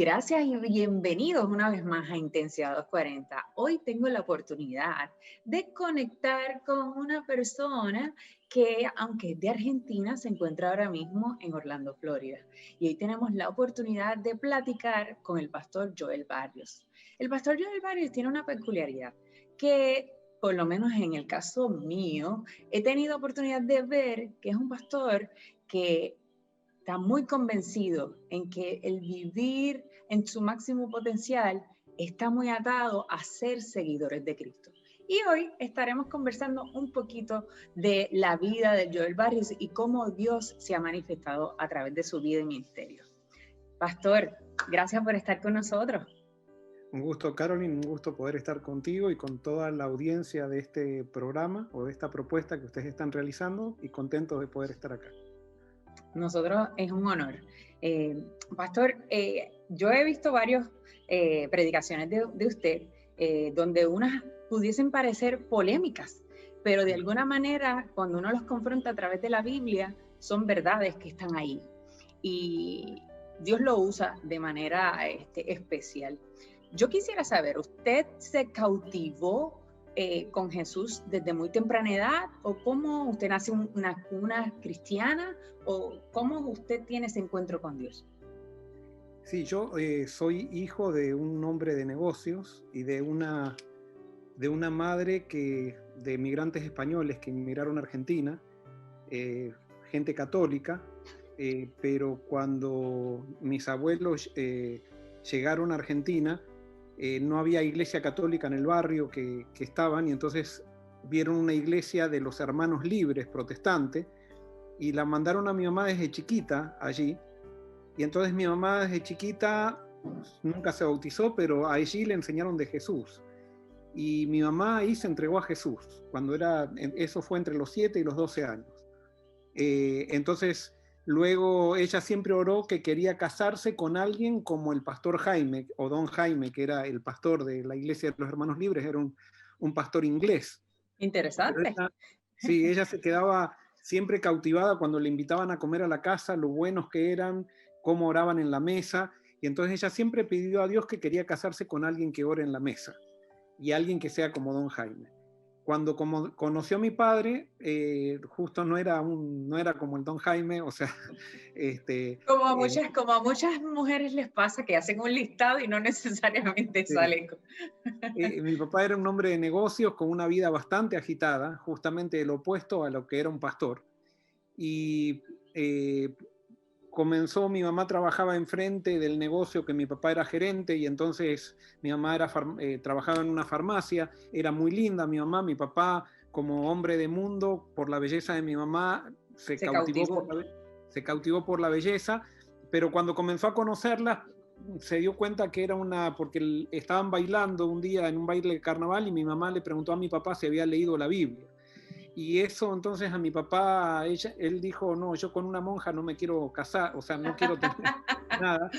Gracias y bienvenidos una vez más a Intensidad 240. Hoy tengo la oportunidad de conectar con una persona que, aunque es de Argentina, se encuentra ahora mismo en Orlando, Florida. Y hoy tenemos la oportunidad de platicar con el pastor Joel Barrios. El pastor Joel Barrios tiene una peculiaridad que, por lo menos en el caso mío, he tenido oportunidad de ver que es un pastor que está muy convencido en que el vivir en su máximo potencial está muy atado a ser seguidores de Cristo. Y hoy estaremos conversando un poquito de la vida de Joel Barrios y cómo Dios se ha manifestado a través de su vida y ministerio. Pastor, gracias por estar con nosotros. Un gusto, Carolyn, un gusto poder estar contigo y con toda la audiencia de este programa o de esta propuesta que ustedes están realizando, y contentos de poder estar acá. Nosotros es un honor. Pastor, yo he visto varias predicaciones de usted donde unas pudiesen parecer polémicas, pero de alguna manera cuando uno los confronta a través de la Biblia son verdades que están ahí y Dios lo usa de manera especial. Yo quisiera saber, ¿usted se cautivó con Jesús desde muy temprana edad? ¿O cómo usted nace una cristiana? ¿O cómo usted tiene ese encuentro con Dios? Sí, yo soy hijo de un hombre de negocios y de una madre de migrantes españoles que emigraron a Argentina, gente católica, pero cuando mis abuelos llegaron a Argentina, no había iglesia católica en el barrio que estaban, y entonces vieron una iglesia de los Hermanos Libres protestante y la mandaron a mi mamá desde chiquita allí. Y entonces mi mamá desde chiquita nunca se bautizó, pero allí le enseñaron de Jesús. Y mi mamá ahí se entregó a Jesús, eso fue entre los 7 y los 12 años. Entonces, luego ella siempre oró que quería casarse con alguien como el pastor Jaime, o don Jaime, que era el pastor de la iglesia de los Hermanos Libres, era un pastor inglés. Interesante. Sí, ella se quedaba siempre cautivada cuando le invitaban a comer a la casa, lo buenos que eran, cómo oraban en la mesa, y entonces ella siempre pidió a Dios que quería casarse con alguien que ore en la mesa, y alguien que sea como don Jaime. Cuando conoció a mi padre, justo no era como el don Jaime, o sea, Como a muchas mujeres les pasa que hacen un listado y no necesariamente salen. Mi papá era un hombre de negocios con una vida bastante agitada, justamente el opuesto a lo que era un pastor. Y mi mamá trabajaba enfrente del negocio que mi papá era gerente, y entonces mi mamá trabajaba en una farmacia, era muy linda mi mamá. Mi papá, como hombre de mundo, por la belleza de mi mamá, se cautivó por la belleza, pero cuando comenzó a conocerla, se dio cuenta que era porque estaban bailando un día en un baile de carnaval, y mi mamá le preguntó a mi papá si había leído la Biblia. Y eso entonces a mi papá, él dijo, no, yo con una monja no me quiero casar, o sea, no quiero tener nada,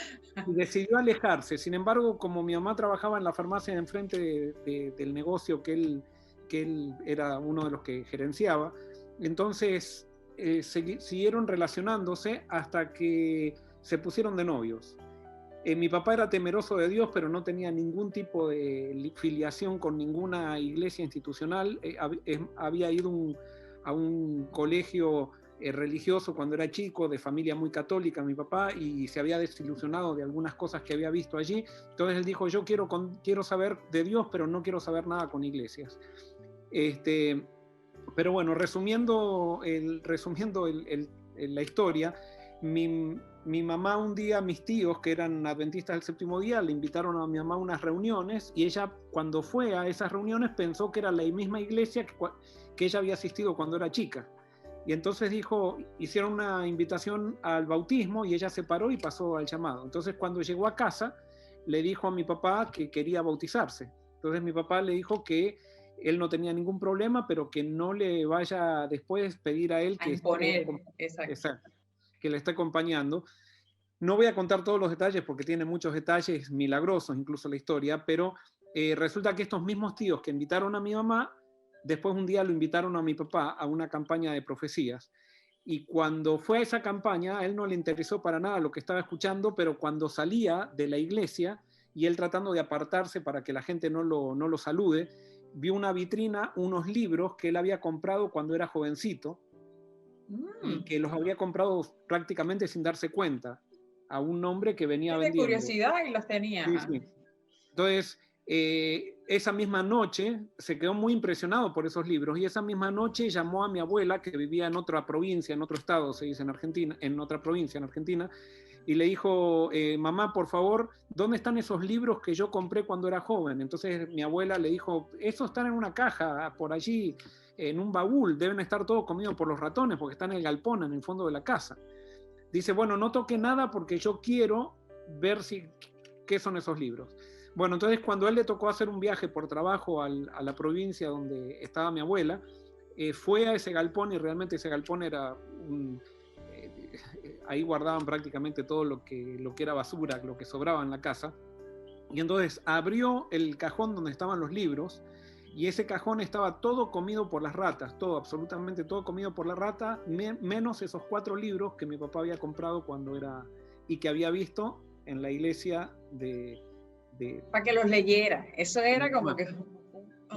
y decidió alejarse. Sin embargo, como mi mamá trabajaba en la farmacia de enfrente del negocio que él era uno de los que gerenciaba, entonces siguieron relacionándose hasta que se pusieron de novios. Mi papá era temeroso de Dios, pero no tenía ningún tipo de filiación con ninguna iglesia institucional. Había ido a un colegio religioso cuando era chico, de familia muy católica, mi papá, y se había desilusionado de algunas cosas que había visto allí. Entonces él dijo, yo quiero saber de Dios, pero no quiero saber nada con iglesias. Pero bueno, resumiendo la historia, mi mamá un día, mis tíos, que eran adventistas del séptimo día, le invitaron a mi mamá a unas reuniones, y ella, cuando fue a esas reuniones, pensó que era la misma iglesia que ella había asistido cuando era chica. Y entonces hicieron una invitación al bautismo, y ella se paró y pasó al llamado. Entonces, cuando llegó a casa, le dijo a mi papá que quería bautizarse. Entonces mi papá le dijo que él no tenía ningún problema, pero que no le vaya después pedir a él que le esté acompañando. No voy a contar todos los detalles porque tiene muchos detalles milagrosos, incluso la historia, pero resulta que estos mismos tíos que invitaron a mi mamá, después un día lo invitaron a mi papá a una campaña de profecías. Y cuando fue a esa campaña, a él no le interesó para nada lo que estaba escuchando, pero cuando salía de la iglesia y él tratando de apartarse para que la gente no lo salude, vio una vitrina, unos libros que él había comprado cuando era jovencito y que los había comprado prácticamente sin darse cuenta a un hombre que venía De vendiendo. curiosidad y los tenía. Sí, sí. Entonces, esa misma noche se quedó muy impresionado por esos libros y esa misma noche llamó a mi abuela, que vivía en otra provincia, en otro estado, se dice en Argentina, en otra provincia en Argentina, y le dijo, mamá, por favor, ¿dónde están esos libros que yo compré cuando era joven? Entonces mi abuela le dijo, esos están en una caja por allí, en un baúl, deben estar todos comidos por los ratones porque están en el galpón, en el fondo de la casa. Dice, bueno, no toque nada porque yo quiero ver qué son esos libros. Bueno, entonces cuando a él le tocó hacer un viaje por trabajo a la provincia donde estaba mi abuela, fue a ese galpón y realmente ese galpón era ahí guardaban prácticamente todo lo que era basura, lo que sobraba en la casa. Y entonces abrió el cajón donde estaban los libros y ese cajón estaba todo comido por las ratas, todo, absolutamente todo comido por la rata, menos esos 4 libros que mi papá había comprado cuando era, y que había visto en la iglesia para que los leyera. Eso era como que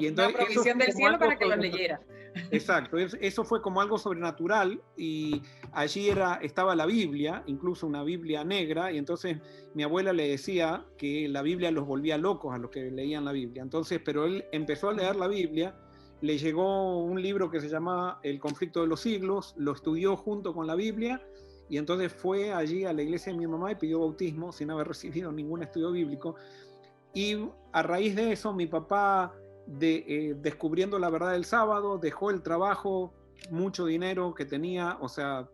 una provisión del cielo para que los leyera. Exacto, eso fue como algo sobrenatural y allí estaba la Biblia, incluso una Biblia negra, y entonces mi abuela le decía que la Biblia los volvía locos a los que leían la Biblia. Entonces, pero él empezó a leer la Biblia, le llegó un libro que se llamaba El conflicto de los siglos, lo estudió junto con la Biblia y entonces fue allí a la iglesia de mi mamá y pidió bautismo sin haber recibido ningún estudio bíblico. Y a raíz de eso mi papá, descubriendo la verdad del sábado, dejó el trabajo, mucho dinero que tenía, o sea,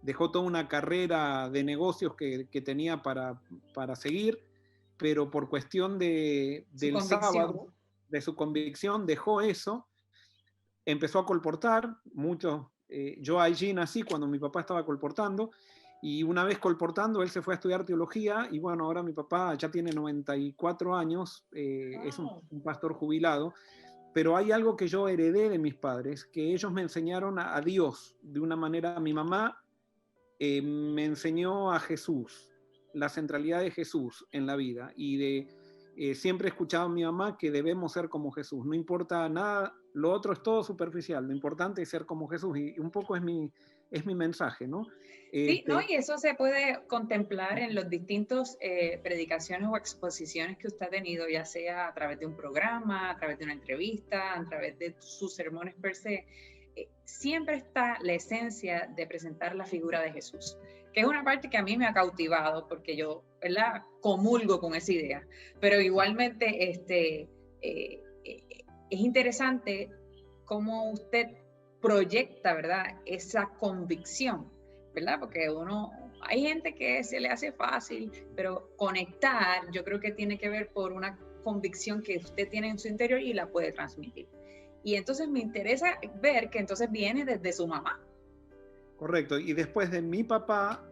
dejó toda una carrera de negocios que tenía para seguir, pero por cuestión del sábado, de su convicción, dejó eso, empezó a colportar, yo allí nací cuando mi papá estaba colportando, y una vez colportando, él se fue a estudiar teología y bueno, ahora mi papá ya tiene 94 años, es un pastor jubilado, pero hay algo que yo heredé de mis padres, que ellos me enseñaron a Dios de una manera. Mi mamá me enseñó a Jesús, la centralidad de Jesús en la vida y siempre he escuchado a mi mamá que debemos ser como Jesús, no importa nada, lo otro es todo superficial, lo importante es ser como Jesús y un poco es mi mensaje, ¿no? Sí, ¿no? Y eso se puede contemplar en los distintos predicaciones o exposiciones que usted ha tenido, ya sea a través de un programa, a través de una entrevista, a través de sus sermones per se. Siempre está la esencia de presentar la figura de Jesús, que es una parte que a mí me ha cautivado porque yo, ¿verdad?, comulgo con esa idea. Pero igualmente es interesante cómo usted proyecta, ¿verdad?, esa convicción, ¿verdad? Porque hay gente que se le hace fácil, pero conectar yo creo que tiene que ver por una convicción que usted tiene en su interior y la puede transmitir. Y entonces me interesa ver que entonces viene desde su mamá. Correcto, y después de mi papá,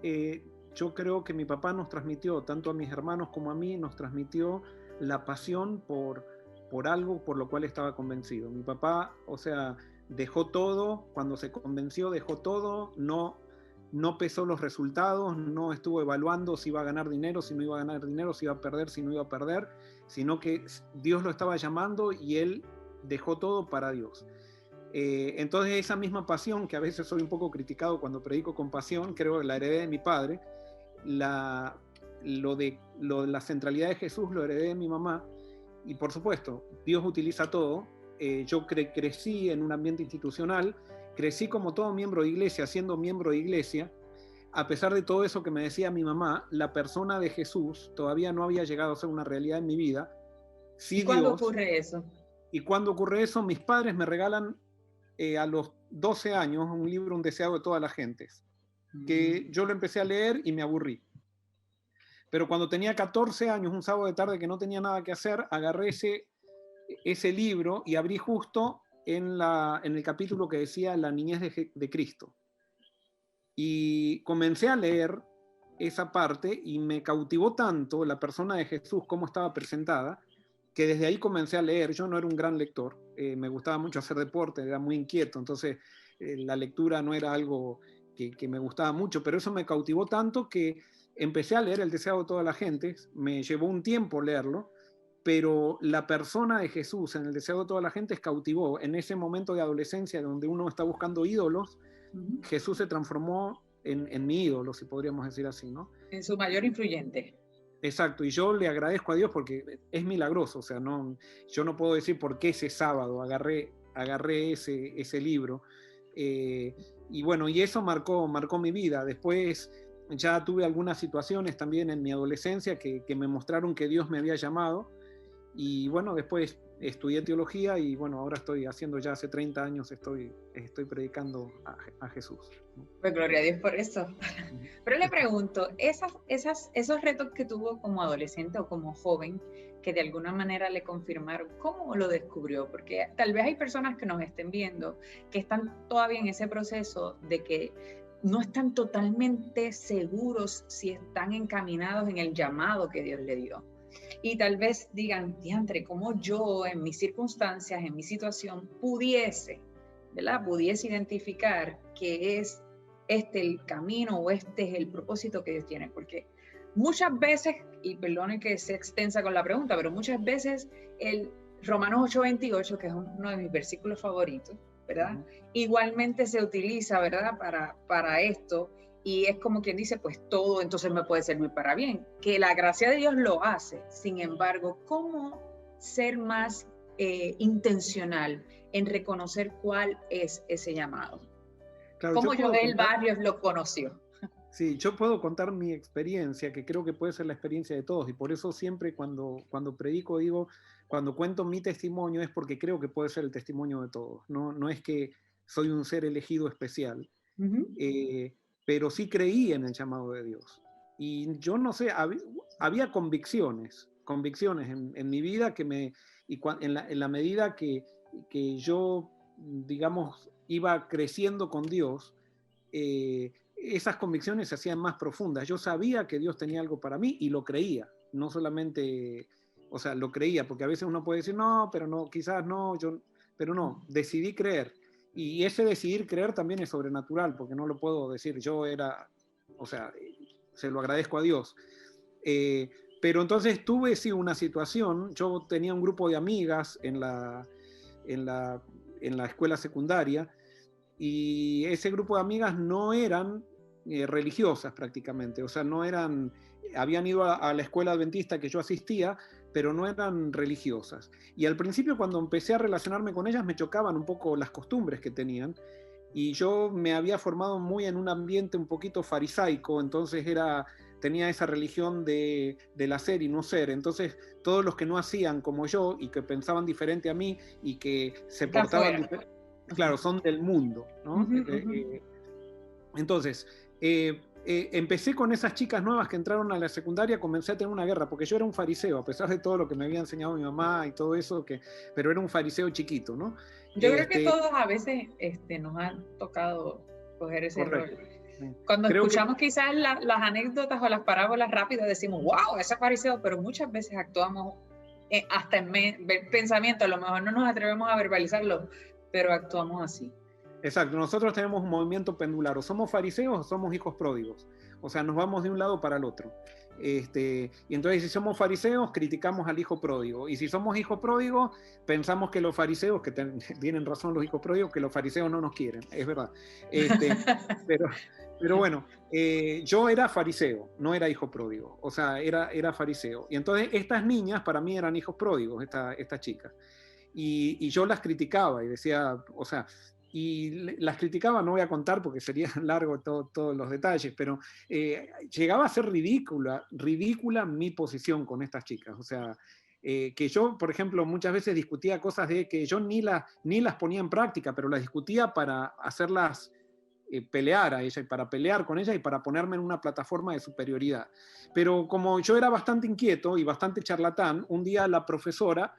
yo creo que mi papá nos transmitió, tanto a mis hermanos como a mí, nos transmitió la pasión por algo por lo cual estaba convencido. Mi papá, o sea, dejó todo, cuando se convenció dejó todo, no pesó los resultados, no estuvo evaluando si iba a ganar dinero, si no iba a ganar dinero, si iba a perder, si no iba a perder, sino que Dios lo estaba llamando y él dejó todo para Dios. Entonces esa misma pasión, que a veces soy un poco criticado cuando predico con pasión, creo que la heredé de mi padre, lo de la centralidad de Jesús lo heredé de mi mamá, y por supuesto, Dios utiliza todo. Yo crecí en un ambiente institucional, crecí como todo miembro de iglesia, siendo miembro de iglesia. A pesar de todo eso que me decía mi mamá, la persona de Jesús todavía no había llegado a ser una realidad en mi vida. Sí, ¿Y cuándo ocurre eso? Y cuando ocurre eso, mis padres me regalan a los 12 años un libro, Un deseado de todas las gentes, que yo lo empecé a leer y me aburrí. Pero cuando tenía 14 años, un sábado de tarde que no tenía nada que hacer, agarré ese libro y abrí justo en el capítulo que decía la niñez de Cristo. Y comencé a leer esa parte y me cautivó tanto la persona de Jesús, cómo estaba presentada, que desde ahí comencé a leer. Yo no era un gran lector, me gustaba mucho hacer deporte, era muy inquieto, entonces la lectura no era algo que me gustaba mucho, pero eso me cautivó tanto que empecé a leer El deseo de toda la gente. Me llevó un tiempo leerlo, pero la persona de Jesús en El deseo de toda la gente cautivó. En ese momento de adolescencia donde uno está buscando ídolos, Jesús se transformó en mi ídolo, si podríamos decir así, ¿no? En su mayor influyente. Exacto, y yo le agradezco a Dios porque es milagroso, o sea, no, yo no puedo decir por qué ese sábado agarré ese libro, y bueno, y eso marcó mi vida. Después ya tuve algunas situaciones también en mi adolescencia que me mostraron que Dios me había llamado, y bueno, después estudié teología y bueno, ahora estoy haciendo, ya hace 30 años estoy predicando a Jesús. Pues gloria a Dios por eso. Pero le pregunto, esos retos que tuvo como adolescente o como joven, que de alguna manera le confirmaron, ¿cómo lo descubrió? Porque tal vez hay personas que nos estén viendo que están todavía en ese proceso de que no están totalmente seguros si están encaminados en el llamado que Dios le dio. Y tal vez digan, diantre, ¿cómo yo en mis circunstancias, en mi situación, pudiese identificar que es este el camino o este es el propósito que Dios tiene? Porque muchas veces, y perdone que sea extensa con la pregunta, pero muchas veces el Romanos 8:28, que es uno de mis versículos favoritos, ¿verdad? Igualmente se utiliza, ¿verdad? Para esto, y es como quien dice, pues todo entonces me puede servir para bien, que la gracia de Dios lo hace. Sin embargo, ¿cómo ser más intencional en reconocer cuál es ese llamado? Claro, ¿cómo Joel Barrios lo conoció? Sí, yo puedo contar mi experiencia, que creo que puede ser la experiencia de todos, y por eso siempre cuando predico digo, cuando cuento mi testimonio es porque creo que puede ser el testimonio de todos, no es que soy un ser elegido especial, pero sí creí en el llamado de Dios. Y yo no sé, había convicciones en mi vida en la medida que yo, digamos, iba creciendo con Dios, esas convicciones se hacían más profundas. Yo sabía que Dios tenía algo para mí y lo creía, no solamente, o sea, lo creía, porque a veces uno puede decir, no, pero no, quizás no, pero no, decidí creer. Y ese decidir creer también es sobrenatural, porque no lo puedo decir, o sea, se lo agradezco a Dios. Pero entonces tuve, sí, una situación, yo tenía un grupo de amigas en la escuela secundaria, y ese grupo de amigas no eran religiosas prácticamente, o sea, habían ido a la escuela adventista que yo asistía, pero no eran religiosas. Y al principio, cuando empecé a relacionarme con ellas, me chocaban un poco las costumbres que tenían, y yo me había formado muy en un ambiente un poquito farisaico, entonces tenía esa religión del hacer y no ser. Entonces, todos los que no hacían como yo y que pensaban diferente a mí y que se portaban diferente, claro, son del mundo, ¿no? Entonces, empecé con esas chicas nuevas que entraron a la secundaria, comencé a tener una guerra, porque yo era un fariseo, a pesar de todo lo que me había enseñado mi mamá y todo eso, pero era un fariseo chiquito, ¿no? Yo creo que todos a veces nos han tocado coger ese rol. Cuando escuchamos quizás las anécdotas o las parábolas rápidas, decimos, wow, ese fariseo, pero muchas veces actuamos hasta en pensamiento, a lo mejor no nos atrevemos a verbalizarlo, pero actuamos así. Exacto, nosotros tenemos un movimiento pendular, o somos fariseos o somos hijos pródigos, o sea, nos vamos de un lado para el otro. Y entonces, si somos fariseos, criticamos al hijo pródigo, y si somos hijos pródigos, pensamos que los fariseos, que tienen razón los hijos pródigos, que los fariseos no nos quieren, es verdad. Pero bueno, yo era fariseo, no era hijo pródigo, o sea, era fariseo. Y entonces estas niñas para mí eran hijos pródigos, estas chicas. Y yo las criticaba y decía, o sea, y las criticaba, no voy a contar porque sería largo todos los detalles, pero llegaba a ser ridícula mi posición con estas chicas. O sea, que yo, por ejemplo, muchas veces discutía cosas de que yo ni las ponía en práctica, pero las discutía para hacerlas pelear a ella y para pelear con ella y para ponerme en una plataforma de superioridad. Pero como yo era bastante inquieto y bastante charlatán, un día la profesora,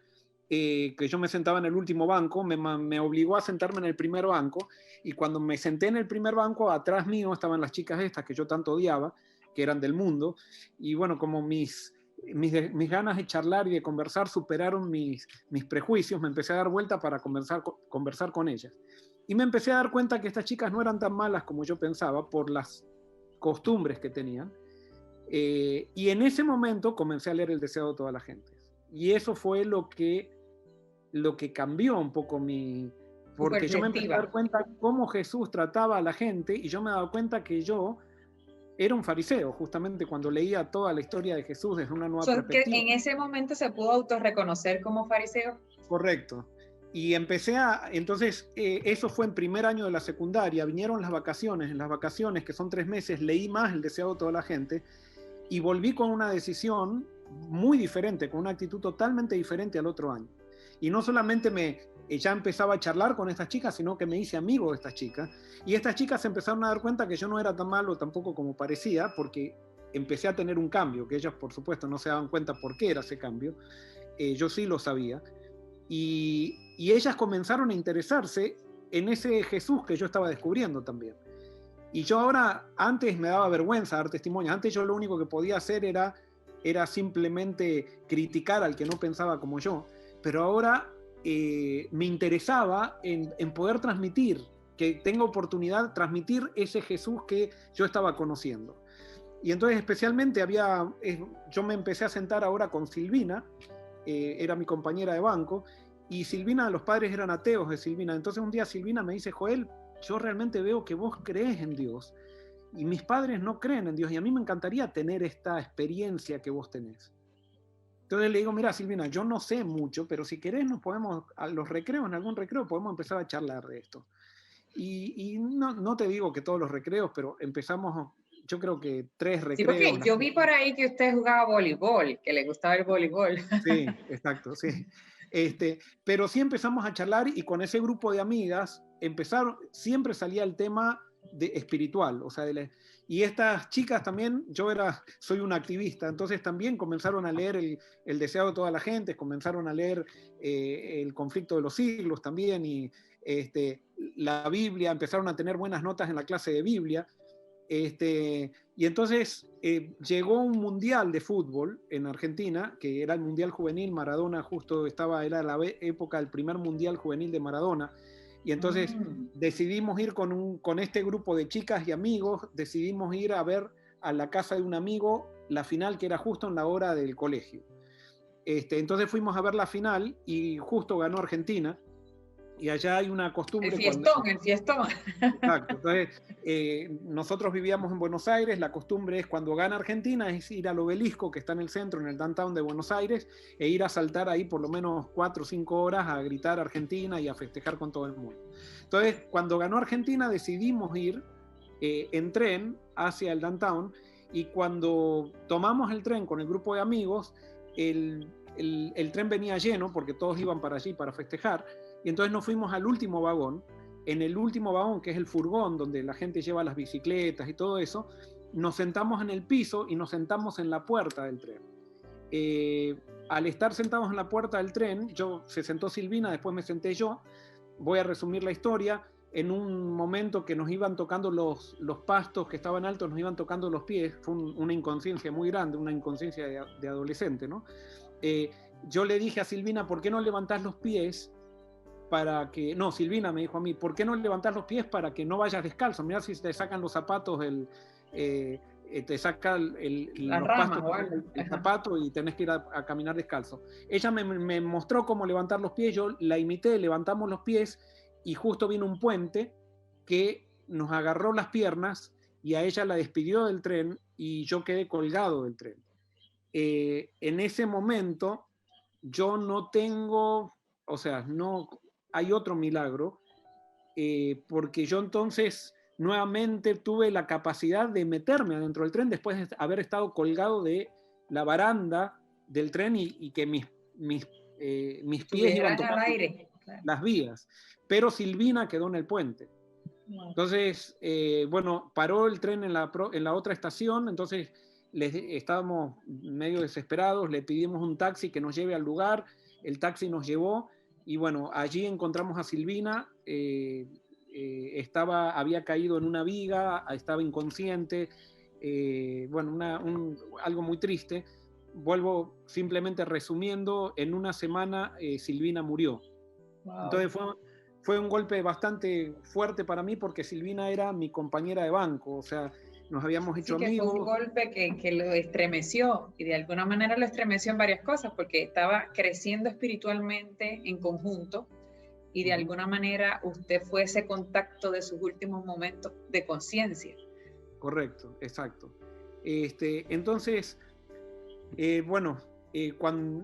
que yo me sentaba en el último banco, me obligó a sentarme en el primer banco, y cuando me senté en el primer banco, atrás mío estaban las chicas estas que yo tanto odiaba, que eran del mundo, y bueno, como mis ganas de charlar y de conversar superaron mis prejuicios, me empecé a dar vuelta para conversar con ellas. Y me empecé a dar cuenta que estas chicas no eran tan malas como yo pensaba por las costumbres que tenían. Y en ese momento comencé a leer El deseo de toda la gente. Y eso fue lo que cambió un poco Tu porque yo me empecé a dar perspectiva. cuenta cómo Jesús trataba a la gente y yo me he dado cuenta que yo era un fariseo, justamente cuando leía toda la historia de Jesús desde una nueva Son que perspectiva. en ese momento se pudo autorreconocer como fariseo. Correcto. Y entonces eso fue en primer año de la secundaria, vinieron las vacaciones, en las vacaciones que son 3 meses, leí más El deseo de toda la gente y volví con una decisión muy diferente, con una actitud totalmente diferente al otro año. Y no solamente ya empezaba a charlar con estas chicas, sino que me hice amigo de estas chicas. Y estas chicas se empezaron a dar cuenta que yo no era tan malo tampoco como parecía, porque empecé a tener un cambio, que ellas por supuesto no se daban cuenta por qué era ese cambio. Yo sí lo sabía. Y ellas comenzaron a interesarse en ese Jesús que yo estaba descubriendo también. Y yo ahora, antes me daba vergüenza dar testimonio, antes yo lo único que podía hacer era simplemente criticar al que no pensaba como yo, pero ahora me interesaba en poder transmitir, que tenga oportunidad de transmitir ese Jesús que yo estaba conociendo. Y entonces especialmente yo me empecé a sentar ahora con Silvina, era mi compañera de banco, y Silvina, los padres eran ateos de Silvina. Entonces un día Silvina me dice, Joel, yo realmente veo que vos crees en Dios y mis padres no creen en Dios y a mí me encantaría tener esta experiencia que vos tenés. Entonces le digo, mira Silvina, yo no sé mucho, pero si querés nos podemos, a los recreos, en algún recreo podemos empezar a charlar de esto. Y no te digo que todos los recreos, pero empezamos, yo creo que 3 Sí, recreos. porque yo vi por ahí que usted jugaba voleibol, que le gustaba el voleibol. Sí, exacto, sí. Pero sí empezamos a charlar y con ese grupo de amigas siempre salía el tema espiritual, o sea, y estas chicas también, soy un activista, entonces también comenzaron a leer el deseo de toda la gente, comenzaron a leer el conflicto de los siglos también y la Biblia, empezaron a tener buenas notas en la clase de Biblia. Y entonces llegó un mundial de fútbol en Argentina, que era el mundial juvenil, Maradona justo era la época del primer mundial juvenil de Maradona, y entonces decidimos ir con este grupo de chicas y amigos, decidimos ir a ver a la casa de un amigo la final que era justo en la hora del colegio. Entonces fuimos a ver la final y justo ganó Argentina. Y allá hay una costumbre. El fiestón. Exacto. Entonces, nosotros vivíamos en Buenos Aires, la costumbre es cuando gana Argentina es ir al obelisco que está en el centro, en el downtown de Buenos Aires, e ir a saltar ahí por lo menos 4 o 5 horas a gritar Argentina y a festejar con todo el mundo. Entonces, cuando ganó Argentina decidimos ir en tren hacia el downtown y cuando tomamos el tren con el grupo de amigos, el tren venía lleno porque todos iban para allí para festejar. Y entonces nos fuimos al último vagón. En el último vagón, que es el furgón, donde la gente lleva las bicicletas y todo eso, nos sentamos en el piso y nos sentamos en la puerta del tren. Al estar sentados en la puerta del tren, se sentó Silvina, después me senté yo. Voy a resumir la historia. En un momento que nos iban tocando los pastos que estaban altos, nos iban tocando los pies. Fue una inconsciencia muy grande, una inconsciencia de adolescente, ¿no? Yo le dije a Silvina, ¿por qué no levantás los pies? Silvina me dijo a mí, ¿por qué no levantás los pies para que no vayas descalzo? Mirá si te sacan los zapatos, te saca los pastos, el zapato y tenés que ir a caminar descalzo. Ella me mostró cómo levantar los pies, yo la imité, levantamos los pies y justo vino un puente que nos agarró las piernas y a ella la despidió del tren y yo quedé colgado del tren. En ese momento yo no tengo, o sea, no hay otro milagro, porque yo entonces nuevamente tuve la capacidad de meterme adentro del tren después de haber estado colgado de la baranda del tren y que mis pies iban tocando al aire, las vías, pero Silvina quedó en el puente. Entonces, bueno, paró el tren en la otra estación, entonces estábamos medio desesperados, le pedimos un taxi que nos lleve al lugar, el taxi nos llevó y bueno, allí encontramos a Silvina, había caído en una viga, estaba inconsciente, bueno, algo muy triste. Vuelvo simplemente resumiendo, en una semana Silvina murió. Wow. Entonces fue un golpe bastante fuerte para mí porque Silvina era mi compañera de banco, o sea, nos habíamos hecho Así que fue un amigos. golpe que lo estremeció y de alguna manera lo estremeció en varias cosas porque estaba creciendo espiritualmente en conjunto y de alguna manera usted fue ese contacto de sus últimos momentos de conciencia. Correcto, exacto. Entonces, bueno,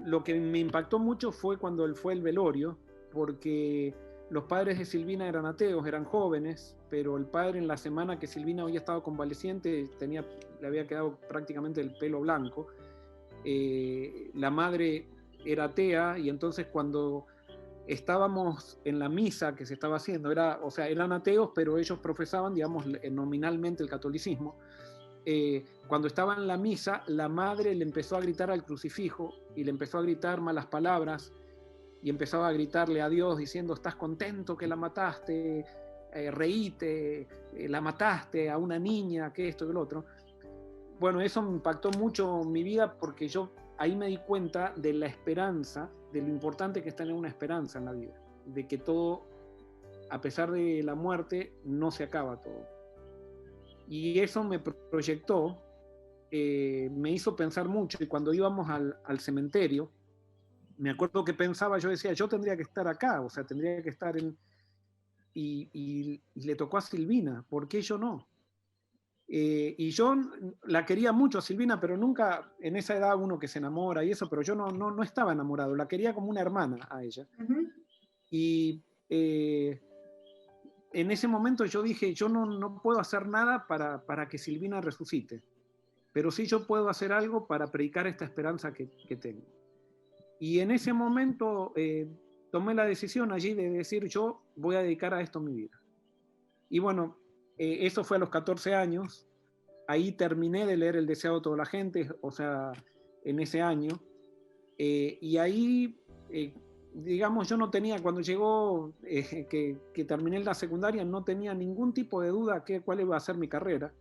lo que me impactó mucho fue cuando él fue el velorio, porque los padres de Silvina eran ateos, eran jóvenes, pero el padre en la semana que Silvina había estado convaleciente le había quedado prácticamente el pelo blanco. La madre era atea y entonces cuando estábamos en la misa que se estaba haciendo, o sea, eran ateos, pero ellos profesaban, digamos, nominalmente el catolicismo. Cuando estaba en la misa, la madre le empezó a gritar al crucifijo y le empezó a gritar malas palabras y empezaba a gritarle a Dios diciendo: ¿estás contento que la mataste? Reíte, la mataste a una niña, que esto, que lo otro. Bueno, eso me impactó mucho mi vida porque yo ahí me di cuenta de la esperanza, de lo importante que es tener una esperanza en la vida, de que todo, a pesar de la muerte, no se acaba todo. Y eso me proyectó, me hizo pensar mucho, y cuando íbamos al cementerio, me acuerdo que pensaba, yo decía, yo tendría que estar acá, o sea, tendría que estar y le tocó a Silvina, ¿por qué yo no? Y yo la quería mucho a Silvina, pero nunca, en esa edad uno que se enamora y eso, pero yo no estaba enamorado, la quería como una hermana a ella. Y en ese momento yo dije, yo no puedo hacer nada para que Silvina resucite, pero sí yo puedo hacer algo para predicar esta esperanza que tengo. Y en ese momento tomé la decisión allí de decir, yo voy a dedicar a esto mi vida. Y bueno, eso fue a los 14 años. Ahí terminé de leer El deseo de toda la gente, o sea, en ese año. Y ahí, digamos, yo no tenía, cuando llegó que terminé la secundaria, no tenía ningún tipo de duda cuál iba a ser mi carrera.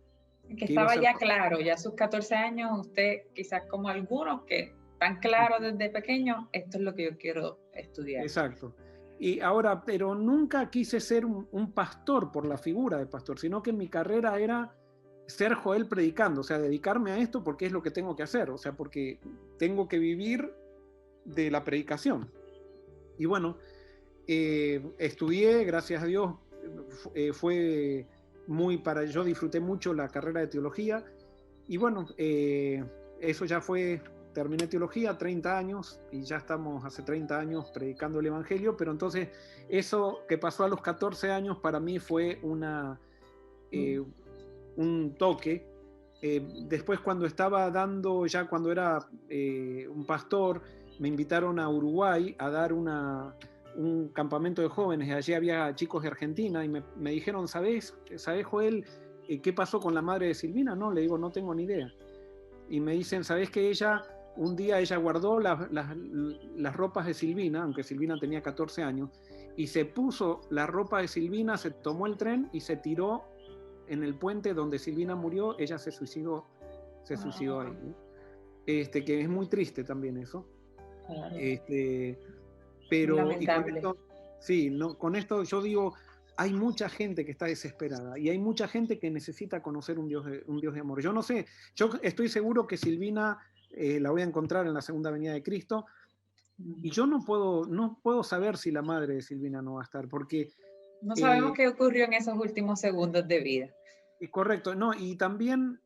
Que estaba ya claro, ya a sus 14 años, usted quizás como algunos que tan claro desde pequeño, esto es lo que yo quiero estudiar. Exacto. Y ahora, pero nunca quise ser un pastor por la figura de pastor, sino que mi carrera era ser Joel predicando, o sea, dedicarme a esto porque es lo que tengo que hacer, o sea, porque tengo que vivir de la predicación. Y bueno, estudié, gracias a Dios, yo disfruté mucho la carrera de teología, y bueno, eso ya fue. Terminé teología, 30 años, y ya estamos hace 30 años predicando el Evangelio, pero entonces eso que pasó a los 14 años para mí fue un toque. Después cuando estaba dando, ya cuando era un pastor, me invitaron a Uruguay a dar un campamento de jóvenes, y allí había chicos de Argentina, y me dijeron, ¿sabés Joel, qué pasó con la madre de Silvina? No, le digo, no tengo ni idea. Y me dicen, ¿sabés que un día ella guardó las ropas de Silvina, aunque Silvina tenía 14 años, y se puso la ropa de Silvina, se tomó el tren y se tiró en el puente donde Silvina murió? Ella se suicidó ahí, ¿no? Que es muy triste también eso. Claro. Pero y con esto, sí, no, con esto yo digo, hay mucha gente que está desesperada y hay mucha gente que necesita conocer un Dios de amor. Yo no sé, yo estoy seguro que Silvina la voy a encontrar en la segunda venida de Cristo, y yo no puedo saber si la madre de Silvina no va a estar, porque no sabemos qué ocurrió en esos últimos segundos de vida. Correcto, no, y también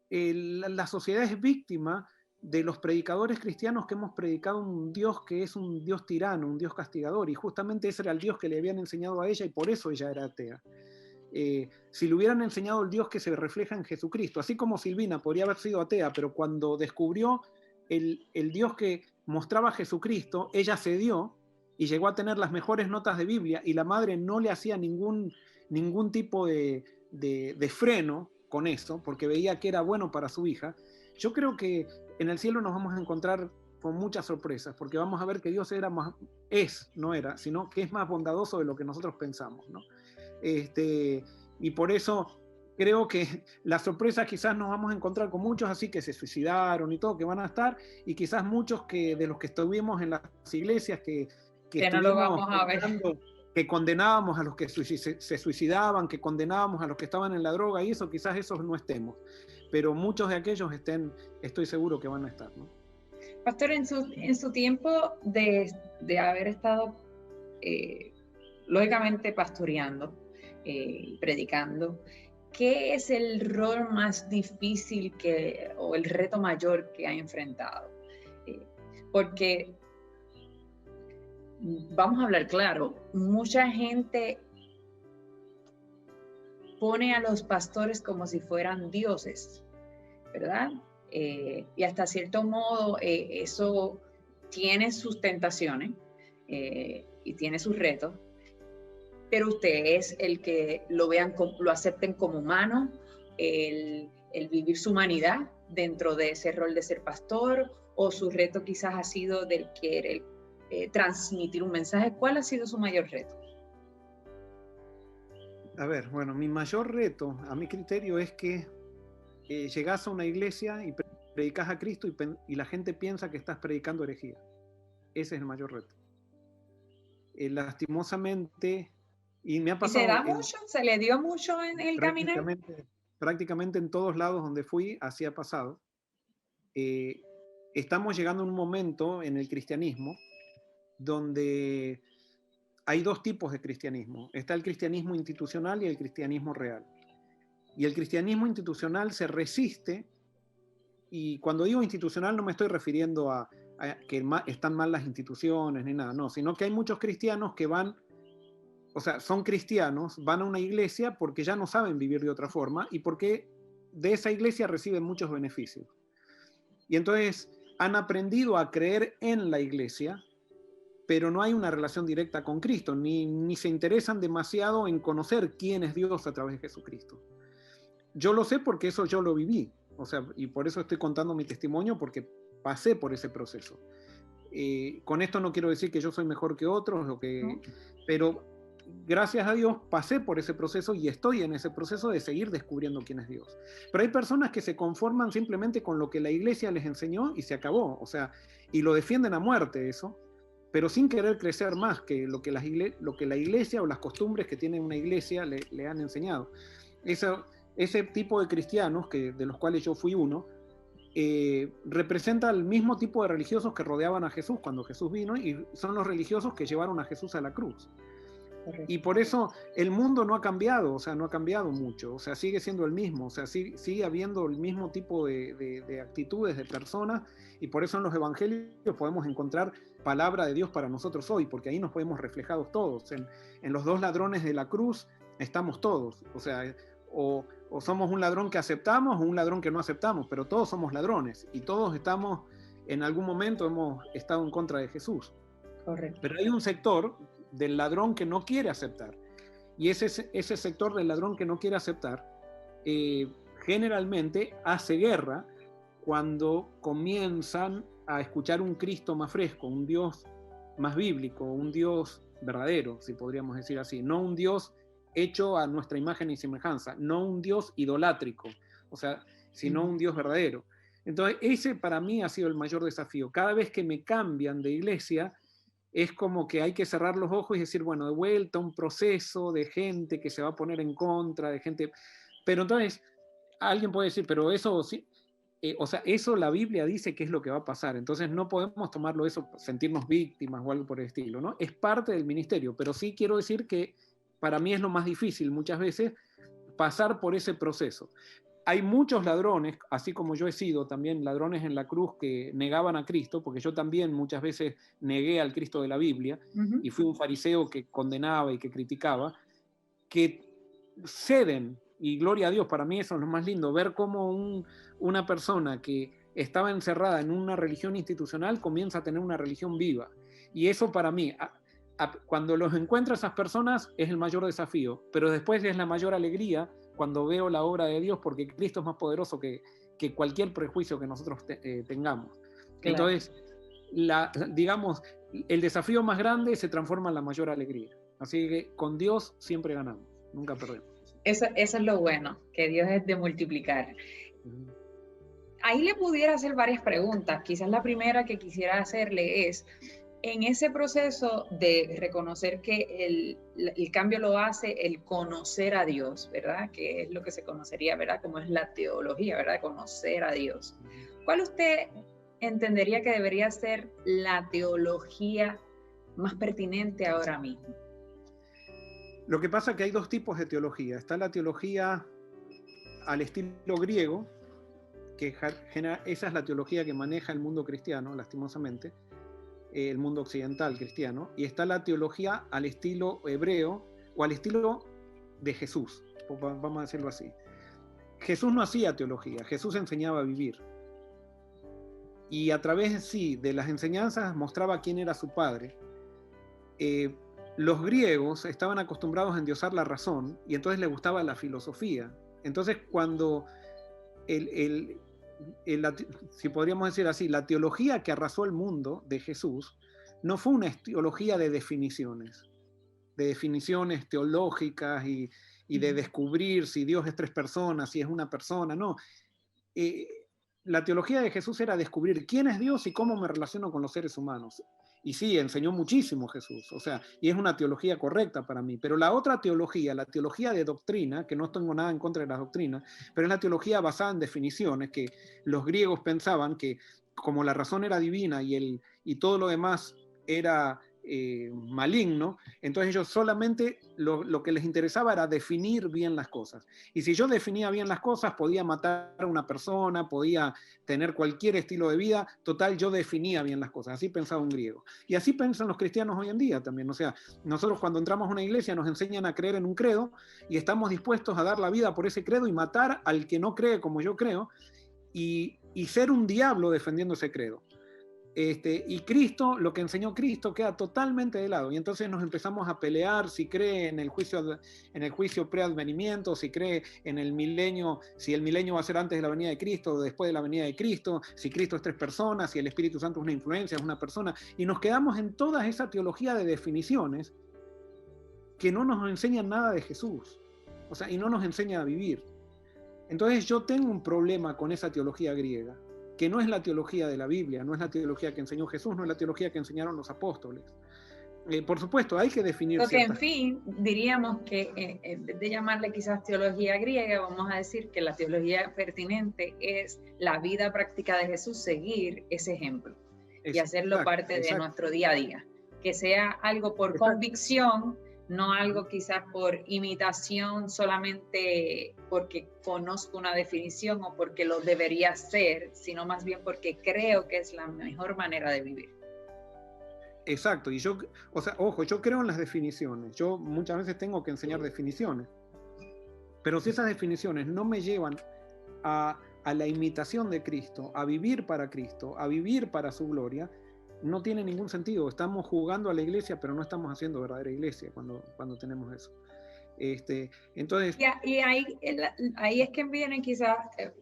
la sociedad es víctima de los predicadores cristianos que hemos predicado un Dios que es un Dios tirano, un Dios castigador, y justamente ese era el Dios que le habían enseñado a ella, y por eso ella era atea. Si le hubieran enseñado el Dios que se refleja en Jesucristo, así como Silvina podría haber sido atea, pero cuando descubrió el Dios que mostraba a Jesucristo, ella cedió y llegó a tener las mejores notas de Biblia, y la madre no le hacía ningún tipo de freno con eso, porque veía que era bueno para su hija. Yo creo que en el cielo nos vamos a encontrar con muchas sorpresas, porque vamos a ver que Dios sino que es más bondadoso de lo que nosotros pensamos, ¿no? Y por eso creo que las sorpresas quizás nos vamos a encontrar con muchos así que se suicidaron y todo, que van a estar, y quizás muchos de los que estuvimos en las iglesias que no lo vamos a ver. que condenábamos a los que se suicidaban, que condenábamos a los que estaban en la droga y eso, quizás esos no estemos, pero muchos de aquellos estoy seguro que van a estar, ¿no? Pastor, en su tiempo de haber estado lógicamente pastoreando, predicando, ¿qué es el rol más difícil o el reto mayor que ha enfrentado? Porque vamos a hablar claro, mucha gente pone a los pastores como si fueran dioses, ¿verdad? Y hasta cierto modo eso tiene sus tentaciones y tiene sus retos, pero usted es el que lo acepten como humano, el vivir su humanidad dentro de ese rol de ser pastor, o su reto quizás ha sido del querer transmitir un mensaje. ¿Cuál ha sido su mayor reto? A ver, bueno, mi mayor reto, a mi criterio, es que llegás a una iglesia y predicas a Cristo y la gente piensa que estás predicando herejía. Ese es el mayor reto. Lastimosamente, y me ha pasado... ¿Y se da mucho? ¿Se le dio mucho en el caminar? Prácticamente en todos lados donde fui, así ha pasado. Estamos llegando a un momento en el cristianismo donde hay dos tipos de cristianismo. Está el cristianismo institucional y el cristianismo real. Y el cristianismo institucional se resiste, y cuando digo institucional no me estoy refiriendo a que están mal las instituciones ni nada, no, sino que hay muchos cristianos que son cristianos, van a una iglesia porque ya no saben vivir de otra forma y porque de esa iglesia reciben muchos beneficios. Y entonces han aprendido a creer en la iglesia, pero no hay una relación directa con Cristo, ni se interesan demasiado en conocer quién es Dios a través de Jesucristo. Yo lo sé porque eso yo lo viví, y por eso estoy contando mi testimonio, porque pasé por ese proceso. Con esto no quiero decir que yo soy mejor que otros, pero gracias a Dios pasé por ese proceso y estoy en ese proceso de seguir descubriendo quién es Dios. Pero hay personas que se conforman simplemente con lo que la iglesia les enseñó y se acabó, y lo defienden a muerte eso, pero sin querer crecer más que lo que la iglesia o las costumbres que tiene una iglesia le han enseñado. Ese tipo de cristianos, de los cuales yo fui uno, representa el mismo tipo de religiosos que rodeaban a Jesús cuando Jesús vino, y son los religiosos que llevaron a Jesús a la cruz. Correcto. Y por eso el mundo no ha cambiado, no ha cambiado mucho, sigue siendo el mismo, sigue habiendo el mismo tipo de actitudes de personas, y por eso en los evangelios podemos encontrar palabra de Dios para nosotros hoy, porque ahí nos podemos reflejados todos. En los dos ladrones de la cruz estamos todos, o somos un ladrón que aceptamos o un ladrón que no aceptamos, pero todos somos ladrones y todos en algún momento hemos estado en contra de Jesús. Correcto. Pero hay un sector del ladrón que no quiere aceptar, y ese sector del ladrón que no quiere aceptar generalmente hace guerra cuando comienzan a escuchar un Cristo más fresco, un Dios más bíblico, un Dios verdadero, si podríamos decir así, no un Dios hecho a nuestra imagen y semejanza, no un Dios idolátrico, sino un Dios verdadero. Entonces, ese para mí ha sido el mayor desafío. Cada vez que me cambian de iglesia, es como que hay que cerrar los ojos y decir, bueno, de vuelta un proceso de gente que se va a poner en contra, de gente... Pero entonces, alguien puede decir, pero eso sí... eso la Biblia dice que es lo que va a pasar, entonces no podemos tomarlo eso, sentirnos víctimas o algo por el estilo, ¿no? Es parte del ministerio, pero sí quiero decir que para mí es lo más difícil muchas veces pasar por ese proceso. Hay muchos ladrones, así como yo he sido también ladrones en la cruz, que negaban a Cristo, porque yo también muchas veces negué al Cristo de la Biblia, y fui un fariseo que condenaba y que criticaba, que ceden, y gloria a Dios, para mí eso es lo más lindo, ver cómo una persona que estaba encerrada en una religión institucional comienza a tener una religión viva. Y eso para mí, cuando los encuentro a esas personas, es el mayor desafío, pero después es la mayor alegría cuando veo la obra de Dios, porque Cristo es más poderoso que cualquier prejuicio que nosotros tengamos. Claro. Entonces, digamos, el desafío más grande se transforma en la mayor alegría. Así que con Dios siempre ganamos, nunca perdemos. Eso es lo bueno, que Dios es de multiplicar. Ahí le pudiera hacer varias preguntas. Quizás la primera que quisiera hacerle es, en ese proceso de reconocer que el cambio lo hace el conocer a Dios, ¿verdad? Que es lo que se conocería, ¿verdad? Como es la teología, ¿verdad? Conocer a Dios. ¿Cuál usted entendería que debería ser la teología más pertinente ahora mismo? Lo que pasa es que hay dos tipos de teología. Está la teología al estilo griego, que esa es la teología que maneja el mundo cristiano, lastimosamente, el mundo occidental cristiano, y está la teología al estilo hebreo o al estilo de Jesús, vamos a decirlo así. Jesús no hacía teología, Jesús enseñaba a vivir. Y a través, sí, de las enseñanzas mostraba quién era su padre. Los griegos estaban acostumbrados a endiosar la razón y entonces les gustaba la filosofía. Entonces cuando si podríamos decir así, la teología que arrasó el mundo de Jesús no fue una teología de definiciones teológicas y de descubrir si Dios es tres personas, si es una persona, no. La teología de Jesús era descubrir quién es Dios y cómo me relaciono con los seres humanos. Y sí, enseñó muchísimo Jesús, o sea, y es una teología correcta para mí. Pero la otra teología, la teología de doctrina, que no tengo nada en contra de las doctrinas, pero es la teología basada en definiciones, que los griegos pensaban que como la razón era divina y todo lo demás era maligno, entonces ellos solamente lo que les interesaba era definir bien las cosas. Y si yo definía bien las cosas, podía matar a una persona, podía tener cualquier estilo de vida, total, yo definía bien las cosas. Así pensaba un griego. Y así piensan los cristianos hoy en día también. O sea, nosotros cuando entramos a una iglesia nos enseñan a creer en un credo y estamos dispuestos a dar la vida por ese credo y matar al que no cree como yo creo y ser un diablo defendiendo ese credo. Y Cristo, lo que enseñó Cristo queda totalmente de lado y entonces nos empezamos a pelear si cree en el juicio preadvenimiento, si cree en el milenio, si el milenio va a ser antes de la venida de Cristo o después de la venida de Cristo, si Cristo es tres personas, si el Espíritu Santo es una influencia, es una persona, y nos quedamos en toda esa teología de definiciones que no nos enseñan nada de Jesús, o sea, y no nos enseñan a vivir. Entonces yo tengo un problema con esa teología griega, que no es la teología de la Biblia, no es la teología que enseñó Jesús, no es la teología que enseñaron los apóstoles. Por supuesto, hay que definir Porque, en fin, diríamos que en vez de llamarle quizás teología griega, vamos a decir que la teología pertinente es la vida práctica de Jesús, seguir ese ejemplo y hacerlo parte de nuestro día a día. Que sea algo por convicción, no algo quizás por imitación solamente porque conozco una definición o porque lo debería ser, sino más bien porque creo que es la mejor manera de vivir. Exacto, y yo, o sea, ojo, yo creo en las definiciones, yo muchas veces tengo que enseñar definiciones, pero si esas definiciones no me llevan a la imitación de Cristo, a vivir para Cristo, a vivir para su gloria, no tiene ningún sentido. Estamos jugando a la iglesia, pero no estamos haciendo verdadera iglesia cuando tenemos eso. Entonces, y ahí es que viene quizás,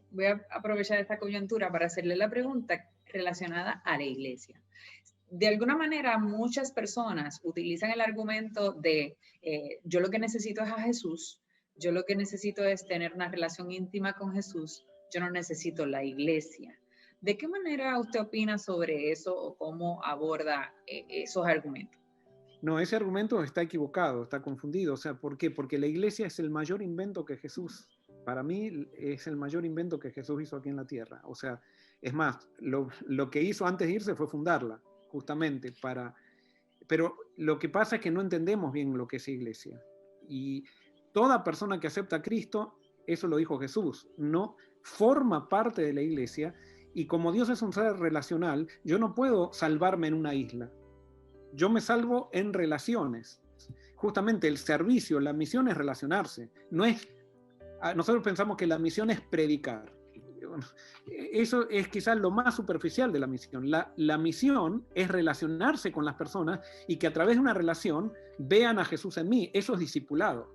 voy a aprovechar esta coyuntura para hacerle la pregunta relacionada a la iglesia. De alguna manera, muchas personas utilizan el argumento de yo lo que necesito es a Jesús, yo lo que necesito es tener una relación íntima con Jesús, yo no necesito la iglesia. ¿De qué manera usted opina sobre eso o cómo aborda esos argumentos? No, ese argumento está equivocado, está confundido. O sea, ¿por qué? Porque la iglesia es el mayor invento que Jesús, para mí, es el mayor invento que Jesús hizo aquí en la tierra. O sea, es más, lo que hizo antes de irse fue fundarla, justamente Pero lo que pasa es que no entendemos bien lo que es iglesia. Y toda persona que acepta a Cristo, eso lo dijo Jesús, no forma parte de la iglesia. Y como Dios es un ser relacional, yo no puedo salvarme en una isla. Yo me salvo en relaciones. Justamente el servicio, la misión es relacionarse. Nosotros pensamos que la misión es predicar. Eso es quizás lo más superficial de la misión. La misión es relacionarse con las personas y que a través de una relación vean a Jesús en mí. Eso es discipulado.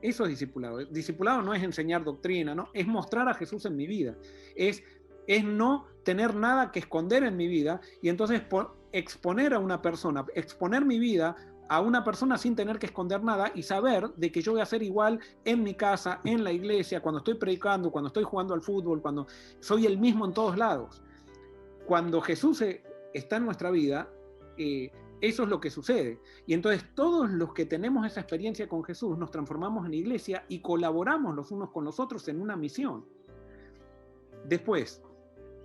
Eso es discipulado. Discipulado no es enseñar doctrina, ¿no? Es mostrar a Jesús en mi vida. Es no tener nada que esconder en mi vida y entonces exponer a una persona, exponer mi vida a una persona sin tener que esconder nada y saber de que yo voy a ser igual en mi casa, en la iglesia, cuando estoy predicando, cuando estoy jugando al fútbol, cuando soy el mismo en todos lados. Cuando Jesús está en nuestra vida, eso es lo que sucede. Y entonces todos los que tenemos esa experiencia con Jesús nos transformamos en iglesia y colaboramos los unos con los otros en una misión. Después,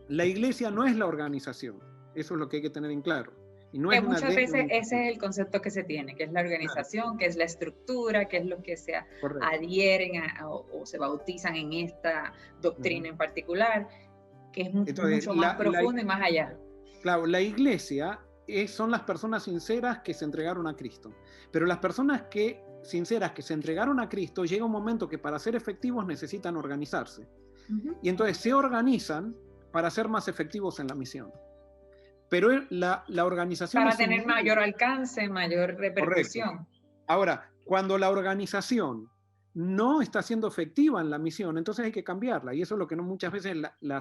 la iglesia no es la organización. Eso es lo que hay que tener en claro. Y no que es una muchas veces ese es el concepto que se tiene, que es la organización, claro, que es la estructura, que es lo que se adhieren o se bautizan en esta doctrina en particular, que es entonces, mucho más profundo y más allá. Claro, la iglesia son las personas sinceras que se entregaron a Cristo. Pero las personas sinceras que se entregaron a Cristo, llega un momento que para ser efectivos necesitan organizarse. Y entonces se organizan para ser más efectivos en la misión. Pero la organización para tener mayor alcance, mayor repercusión. Correcto. Ahora, cuando la organización no está siendo efectiva en la misión, entonces hay que cambiarla. Y eso es lo que muchas veces no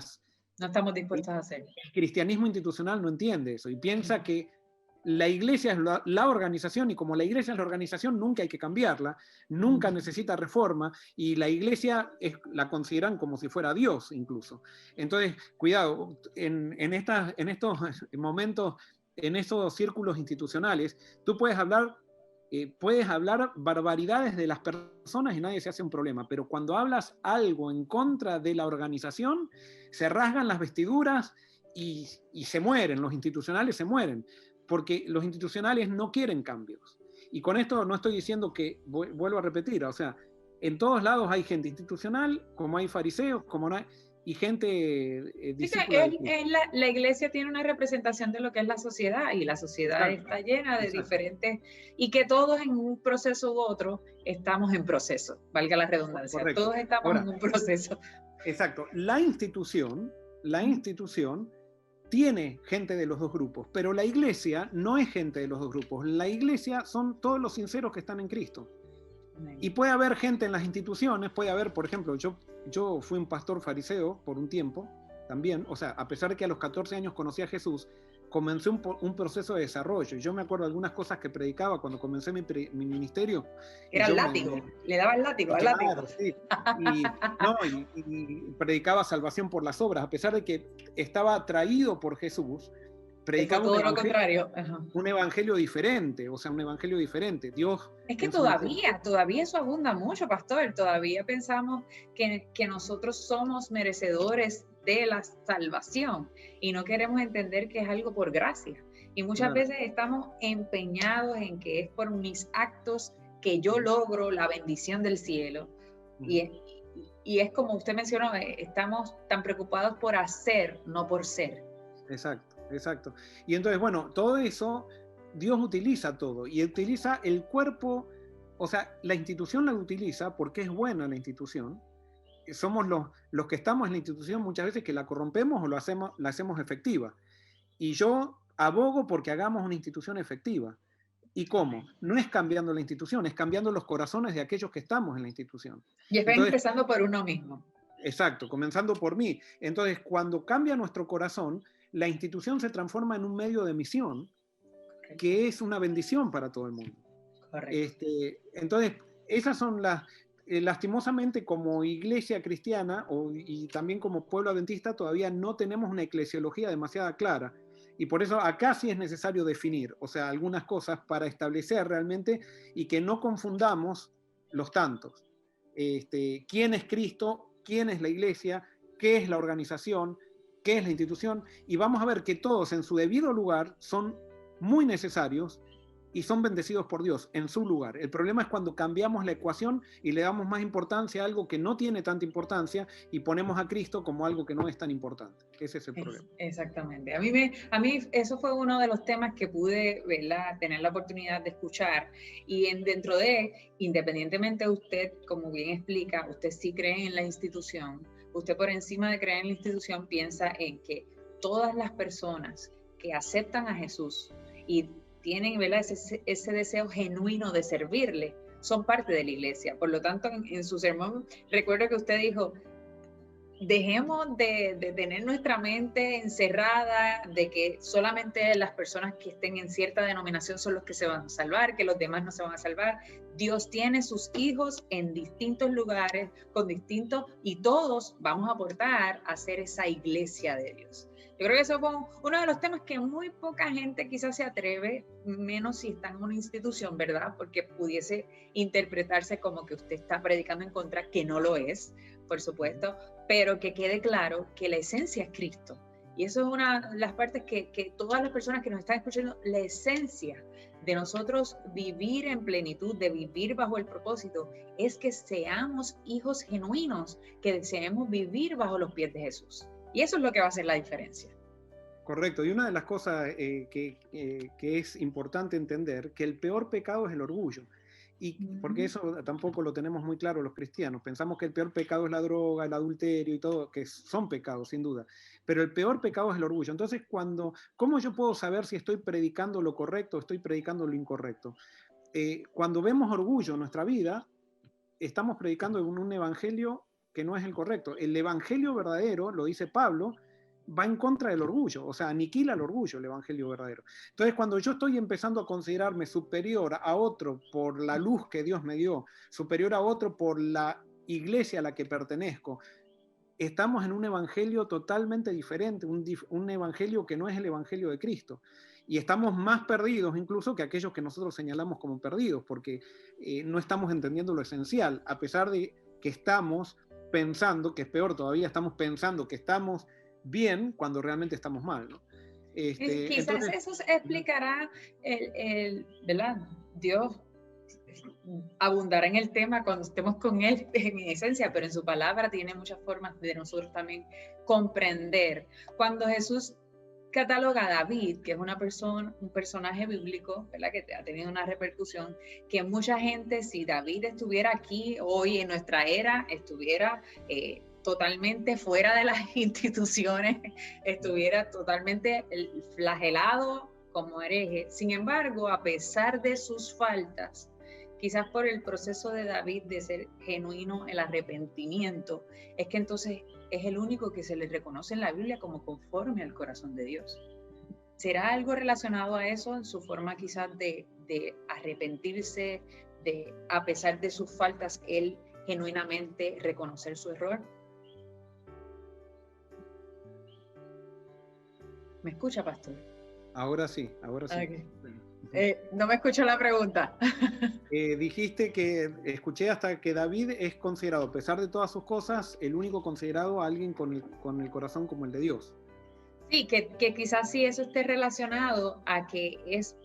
estamos dispuestos a hacer. El cristianismo institucional no entiende eso y piensa que la iglesia es la organización, y como la iglesia es la organización, nunca hay que cambiarla, nunca necesita reforma, y la iglesia la consideran como si fuera Dios incluso. Entonces, cuidado, en estos momentos, en esos círculos institucionales, tú puedes hablar barbaridades de las personas y nadie se hace un problema, pero cuando hablas algo en contra de la organización, se rasgan las vestiduras y se mueren, los institucionales se mueren, porque los institucionales no quieren cambios. Y con esto no estoy diciendo que, vuelvo a repetir, o sea, en todos lados hay gente institucional, como hay fariseos, como no hay, y gente discípula. La iglesia tiene una representación de lo que es la sociedad, y la sociedad está llena de diferentes, y que todos en un proceso u otro estamos en proceso, valga la redundancia. Correcto. Todos estamos en un proceso. Exacto. La institución tiene gente de los dos grupos, pero la iglesia no es gente de los dos grupos. La iglesia son todos los sinceros que están en Cristo. Y puede haber gente en las instituciones, puede haber, por ejemplo, yo fui un pastor fariseo por un tiempo también, o sea, a pesar de que a los 14 años conocí a Jesús, comencé un proceso de desarrollo. Yo me acuerdo de algunas cosas que predicaba cuando comencé mi ministerio. Era el látigo, le daba el látigo, al látigo. Claro, sí. Y predicaba salvación por las obras, a pesar de que estaba atraído por Jesús, predicaba todo lo contrario. Un evangelio diferente, o sea, un evangelio diferente. Dios... Es que todavía eso abunda mucho, pastor. Todavía pensamos que nosotros somos merecedores de la salvación y no queremos entender que es algo por gracia. Y muchas veces estamos empeñados en que es por mis actos que yo logro la bendición del cielo. Y es como usted mencionó, estamos tan preocupados por hacer, no por ser. Exacto. Y entonces, bueno, todo eso, Dios utiliza todo y utiliza el cuerpo, o sea, la institución la utiliza porque es buena la institución. Somos los que estamos en la institución muchas veces que la corrompemos o la hacemos efectiva. Y yo abogo porque hagamos una institución efectiva. ¿Y cómo? No es cambiando la institución, es cambiando los corazones de aquellos que estamos en la institución. Y es empezando por uno mismo. Exacto, comenzando por mí. Entonces, cuando cambia nuestro corazón, la institución se transforma en un medio de misión, que es una bendición para todo el mundo. Correcto. Entonces, esas son lastimosamente, como iglesia cristiana y también como pueblo adventista, todavía no tenemos una eclesiología demasiado clara. Y por eso acá sí es necesario definir, o sea, algunas cosas para establecer realmente y que no confundamos los tantos. ¿Quién es Cristo? ¿Quién es la iglesia? ¿Qué es la organización? ¿Qué es la institución? Y vamos a ver que todos en su debido lugar son muy necesarios y son bendecidos por Dios en su lugar. El problema es cuando cambiamos la ecuación y le damos más importancia a algo que no tiene tanta importancia y ponemos a Cristo como algo que no es tan importante. Ese es el problema. Exactamente. A mí eso fue uno de los temas que pude, ¿verdad?, tener la oportunidad de escuchar. Y dentro de, independientemente de usted, como bien explica, usted sí cree en la institución. Usted, por encima de creer en la institución, piensa en que todas las personas que aceptan a Jesús y tienen, ¿verdad?, ese deseo genuino de servirle, son parte de la iglesia. Por lo tanto, en su sermón, recuerdo que usted dijo, dejemos de tener nuestra mente encerrada, de que solamente las personas que estén en cierta denominación son los que se van a salvar, que los demás no se van a salvar. Dios tiene sus hijos en distintos lugares, y todos vamos a aportar a ser esa iglesia de Dios. Yo creo que eso fue uno de los temas que muy poca gente quizás se atreve, menos si está en una institución, ¿verdad? Porque pudiese interpretarse como que usted está predicando en contra, que no lo es, por supuesto, pero que quede claro que la esencia es Cristo. Y eso es una de las partes que todas las personas que nos están escuchando, la esencia de nosotros vivir en plenitud, de vivir bajo el propósito, es que seamos hijos genuinos, que deseemos vivir bajo los pies de Jesús. Y eso es lo que va a hacer la diferencia. Correcto. Y una de las cosas que es importante entender, que el peor pecado es el orgullo. Y porque eso tampoco lo tenemos muy claro los cristianos. Pensamos que el peor pecado es la droga, el adulterio y todo, que son pecados, sin duda. Pero el peor pecado es el orgullo. Entonces, ¿cómo yo puedo saber si estoy predicando lo correcto o estoy predicando lo incorrecto? Cuando vemos orgullo en nuestra vida, estamos predicando un evangelio que no es el correcto. El evangelio verdadero, lo dice Pablo, va en contra del orgullo, o sea, aniquila el orgullo, el evangelio verdadero. Entonces, cuando yo estoy empezando a considerarme superior a otro por la luz que Dios me dio, superior a otro por la iglesia a la que pertenezco, estamos en un evangelio totalmente diferente, un evangelio que no es el evangelio de Cristo. Y estamos más perdidos incluso que aquellos que nosotros señalamos como perdidos, porque no estamos entendiendo lo esencial, a pesar de que estamos pensando, que es peor todavía, estamos pensando que estamos bien cuando realmente estamos mal, ¿no? Quizás entonces, eso explicará ¿verdad? Dios abundará en el tema cuando estemos con él en esencia, pero en su palabra tiene muchas formas de nosotros también comprender. Cuando Jesús cataloga a David, que es un personaje bíblico, ¿verdad? Que ha tenido una repercusión, que mucha gente, si David estuviera aquí hoy en nuestra era, estuviera totalmente fuera de las instituciones, estuviera totalmente flagelado como hereje. Sin embargo, a pesar de sus faltas, quizás por el proceso de David de ser genuino, el arrepentimiento, es que entonces es el único que se le reconoce en la Biblia como conforme al corazón de Dios. ¿Será algo relacionado a eso en su forma quizás de arrepentirse, de a pesar de sus faltas, él genuinamente reconocer su error? ¿Me escucha, pastor? Ahora sí, ahora sí. Okay. No me escuchó la pregunta. Dijiste que escuché hasta que David es considerado, a pesar de todas sus cosas, el único considerado alguien con el corazón como el de Dios. Sí, que quizás sí eso esté relacionado a que es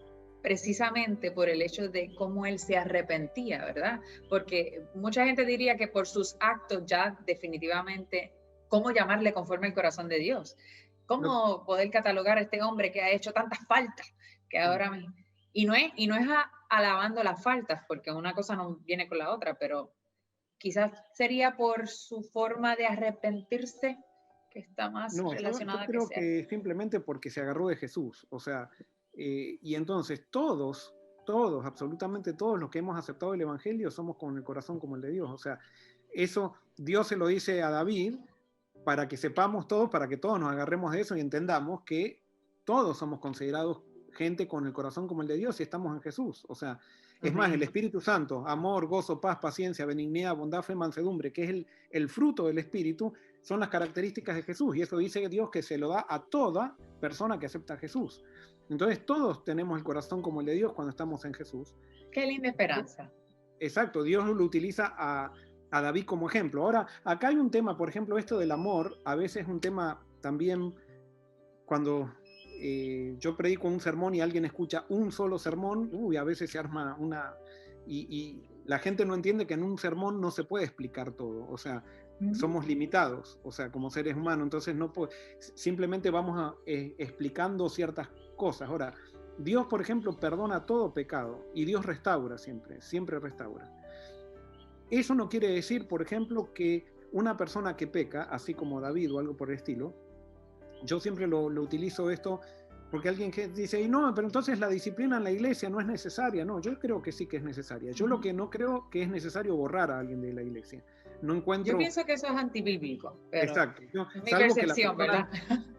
precisamente por el hecho de cómo él se arrepentía, ¿verdad? Porque mucha gente diría que por sus actos ya definitivamente, ¿cómo llamarle conforme al corazón de Dios? ¿Cómo poder catalogar a este hombre que ha hecho tantas faltas que ahora me... Y no es alabando las faltas, porque una cosa no viene con la otra, pero quizás sería por su forma de arrepentirse que está más relacionada. Yo creo que simplemente porque se agarró de Jesús, o sea, y entonces todos, absolutamente todos los que hemos aceptado el Evangelio somos con el corazón como el de Dios, o sea, eso Dios se lo dice a David para que sepamos todos, para que todos nos agarremos de eso y entendamos que todos somos considerados gente con el corazón como el de Dios y estamos en Jesús. O sea, es más, el Espíritu Santo, amor, gozo, paz, paciencia, benignidad, bondad, fe, mansedumbre, que es el fruto del Espíritu, son las características de Jesús. Y eso dice Dios que se lo da a toda persona que acepta a Jesús. Entonces todos tenemos el corazón como el de Dios cuando estamos en Jesús. Qué linda esperanza. Exacto, Dios lo utiliza a David como ejemplo. Ahora, acá hay un tema, por ejemplo, esto del amor, a veces es un tema también cuando yo predico un sermón y alguien escucha un solo sermón, a veces se arma una... Y la gente no entiende que en un sermón no se puede explicar todo, o sea, somos limitados, o sea, como seres humanos, entonces simplemente vamos explicando ciertas cosas. Ahora, Dios, por ejemplo, perdona todo pecado y Dios restaura siempre restaura. Eso no quiere decir, por ejemplo, que una persona que peca, así como David o algo por el estilo, yo siempre lo utilizo esto porque alguien que dice, no, pero entonces la disciplina en la iglesia no es necesaria. No, yo creo que sí que es necesaria. Yo lo que no creo que es necesario borrar a alguien de la iglesia. No encuentro... Yo pienso que eso es antibíblico. Pero exacto. es mi percepción, ¿verdad?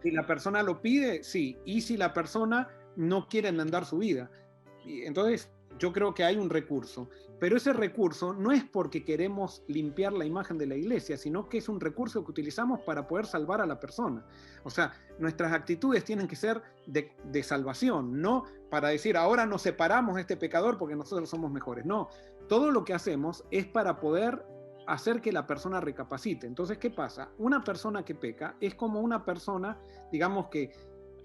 Si la persona lo pide, sí. Y si la persona no quiere enmendar su vida. Y entonces yo creo que hay un recurso, pero ese recurso no es porque queremos limpiar la imagen de la iglesia, sino que es un recurso que utilizamos para poder salvar a la persona. O sea, nuestras actitudes tienen que ser de salvación, no para decir ahora nos separamos de este pecador porque nosotros somos mejores. No, todo lo que hacemos es para poder hacer que la persona recapacite. Entonces, ¿qué pasa? Una persona que peca es como una persona, digamos que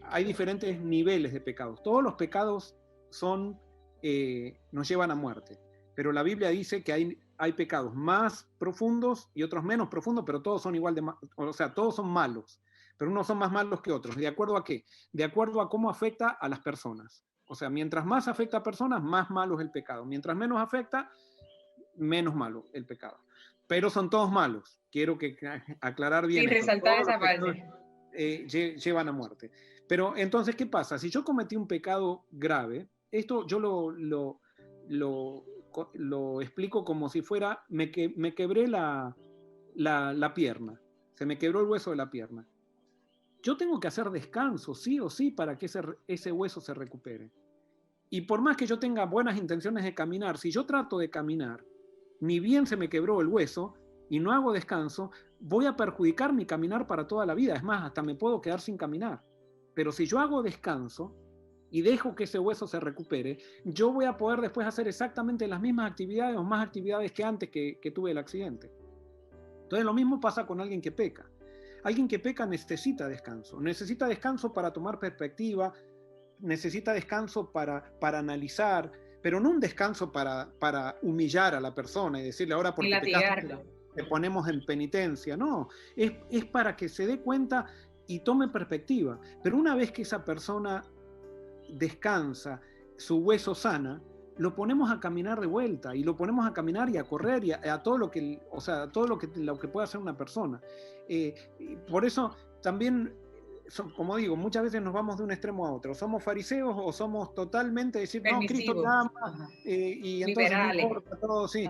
hay diferentes niveles de pecados. Todos los pecados nos llevan a muerte. Pero la Biblia dice que hay pecados más profundos y otros menos profundos, pero todos son igual o sea, todos son malos, pero unos son más malos que otros. ¿De acuerdo a qué? De acuerdo a cómo afecta a las personas. O sea, mientras más afecta a personas, más malo es el pecado. Mientras menos afecta, menos malo el pecado. Pero son todos malos. Quiero aclarar bien. Y resaltar esa parte. Llevan a muerte. Pero entonces, ¿qué pasa? Si yo cometí un pecado grave, esto yo lo explico como si fuera, me quebré la pierna, se me quebró el hueso de la pierna. Yo tengo que hacer descanso, sí o sí, para que ese hueso se recupere. Y por más que yo tenga buenas intenciones de caminar, si yo trato de caminar, ni bien se me quebró el hueso y no hago descanso, voy a perjudicar mi caminar para toda la vida. Es más, hasta me puedo quedar sin caminar. Pero si yo hago descanso y dejo que ese hueso se recupere, yo voy a poder después hacer exactamente las mismas actividades o más actividades que antes que tuve el accidente. Entonces lo mismo pasa con alguien que peca. Alguien que peca necesita descanso para tomar perspectiva, necesita descanso para analizar, pero no un descanso para humillar a la persona y decirle ahora porque pecaste te ponemos en penitencia. No, es para que se dé cuenta y tome perspectiva. Pero una vez que esa persona descansa, su hueso sana, lo ponemos a caminar de vuelta y lo ponemos a caminar y a correr y a todo lo que, o sea, todo lo que puede hacer una persona. Por eso también, como digo, muchas veces nos vamos de un extremo a otro. Somos fariseos o somos totalmente decir, no, Cristo te ama, y entonces no importa todo, sí.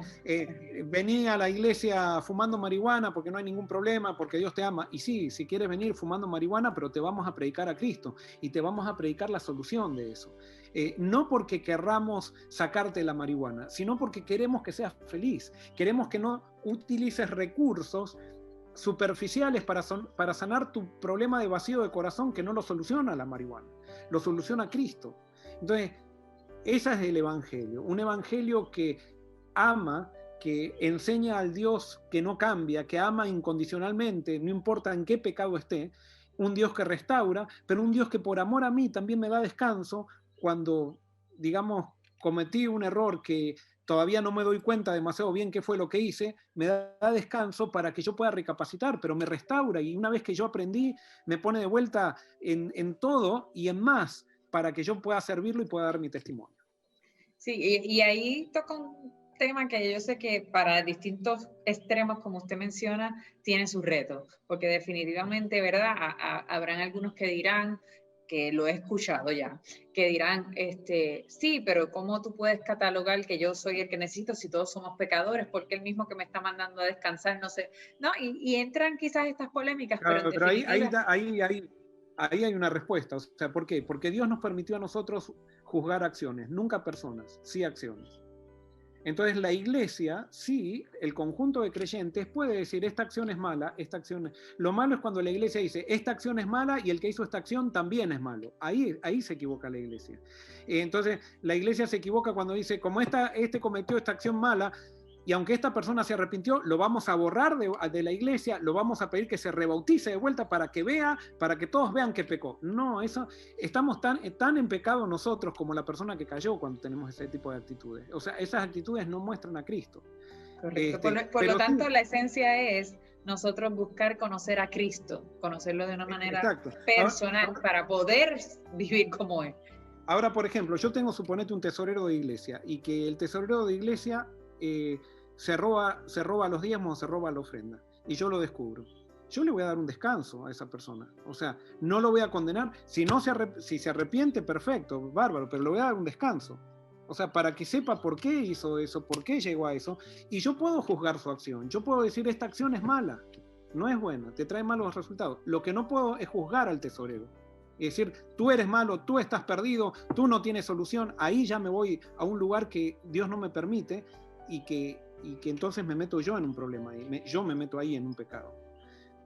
Vení a la iglesia fumando marihuana porque no hay ningún problema, porque Dios te ama. Y sí, si quieres venir fumando marihuana, pero te vamos a predicar a Cristo y te vamos a predicar la solución de eso. No porque querramos sacarte la marihuana, sino porque queremos que seas feliz. Queremos que no utilices recursos superficiales para sanar tu problema de vacío de corazón, que no lo soluciona la marihuana, lo soluciona Cristo. Entonces, ese es el evangelio, un evangelio que ama, que enseña al Dios que no cambia, que ama incondicionalmente, no importa en qué pecado esté, un Dios que restaura, pero un Dios que por amor a mí también me da descanso cuando, digamos, cometí un error que todavía no me doy cuenta demasiado bien qué fue lo que hice, me da descanso para que yo pueda recapacitar, pero me restaura y una vez que yo aprendí, me pone de vuelta en todo y en más para que yo pueda servirlo y pueda dar mi testimonio. Sí, y ahí toca un tema que yo sé que para distintos extremos, como usted menciona, tiene sus retos, porque definitivamente, ¿verdad? Habrán algunos que dirán, que lo he escuchado ya, que dirán, sí, pero ¿cómo tú puedes catalogar que yo soy el que necesito si todos somos pecadores? Porque el mismo que me está mandando a descansar, no sé, ¿no? Y entran quizás estas polémicas, claro, pero en definitiva... ahí hay una respuesta. O sea, ¿por qué? Porque Dios nos permitió a nosotros juzgar acciones, nunca personas, sí acciones. Entonces la iglesia, sí, el conjunto de creyentes puede decir esta acción es mala, esta acción es... Lo malo es cuando la iglesia dice esta acción es mala y el que hizo esta acción también es malo. Ahí se equivoca la iglesia. Entonces la iglesia se equivoca cuando dice como este cometió esta acción mala y aunque esta persona se arrepintió, lo vamos a borrar de la iglesia, lo vamos a pedir que se rebautice de vuelta para que vea, para que todos vean que pecó. No, eso, estamos tan en pecado nosotros como la persona que cayó cuando tenemos ese tipo de actitudes. O sea, esas actitudes no muestran a Cristo. Correcto. Por lo tanto, la esencia es nosotros buscar conocer a Cristo, conocerlo de una manera personal para poder vivir como es. Ahora, por ejemplo, yo tengo, suponete, un tesorero de iglesia y que el tesorero de iglesia se roba los diezmos, se roba la ofrenda y yo lo descubro. Yo le voy a dar un descanso a esa persona. O sea, no lo voy a condenar. Si se arrepiente, perfecto, bárbaro, pero le voy a dar un descanso. O sea, para que sepa por qué hizo eso, por qué llegó a eso. Y yo puedo juzgar su acción. Yo puedo decir, esta acción es mala, no es buena, te trae malos resultados. Lo que no puedo es juzgar al tesorero. Es decir, tú eres malo, tú estás perdido, tú no tienes solución, ahí ya me voy a un lugar que Dios no me permite y que entonces me meto yo en un problema, yo me meto ahí en un pecado.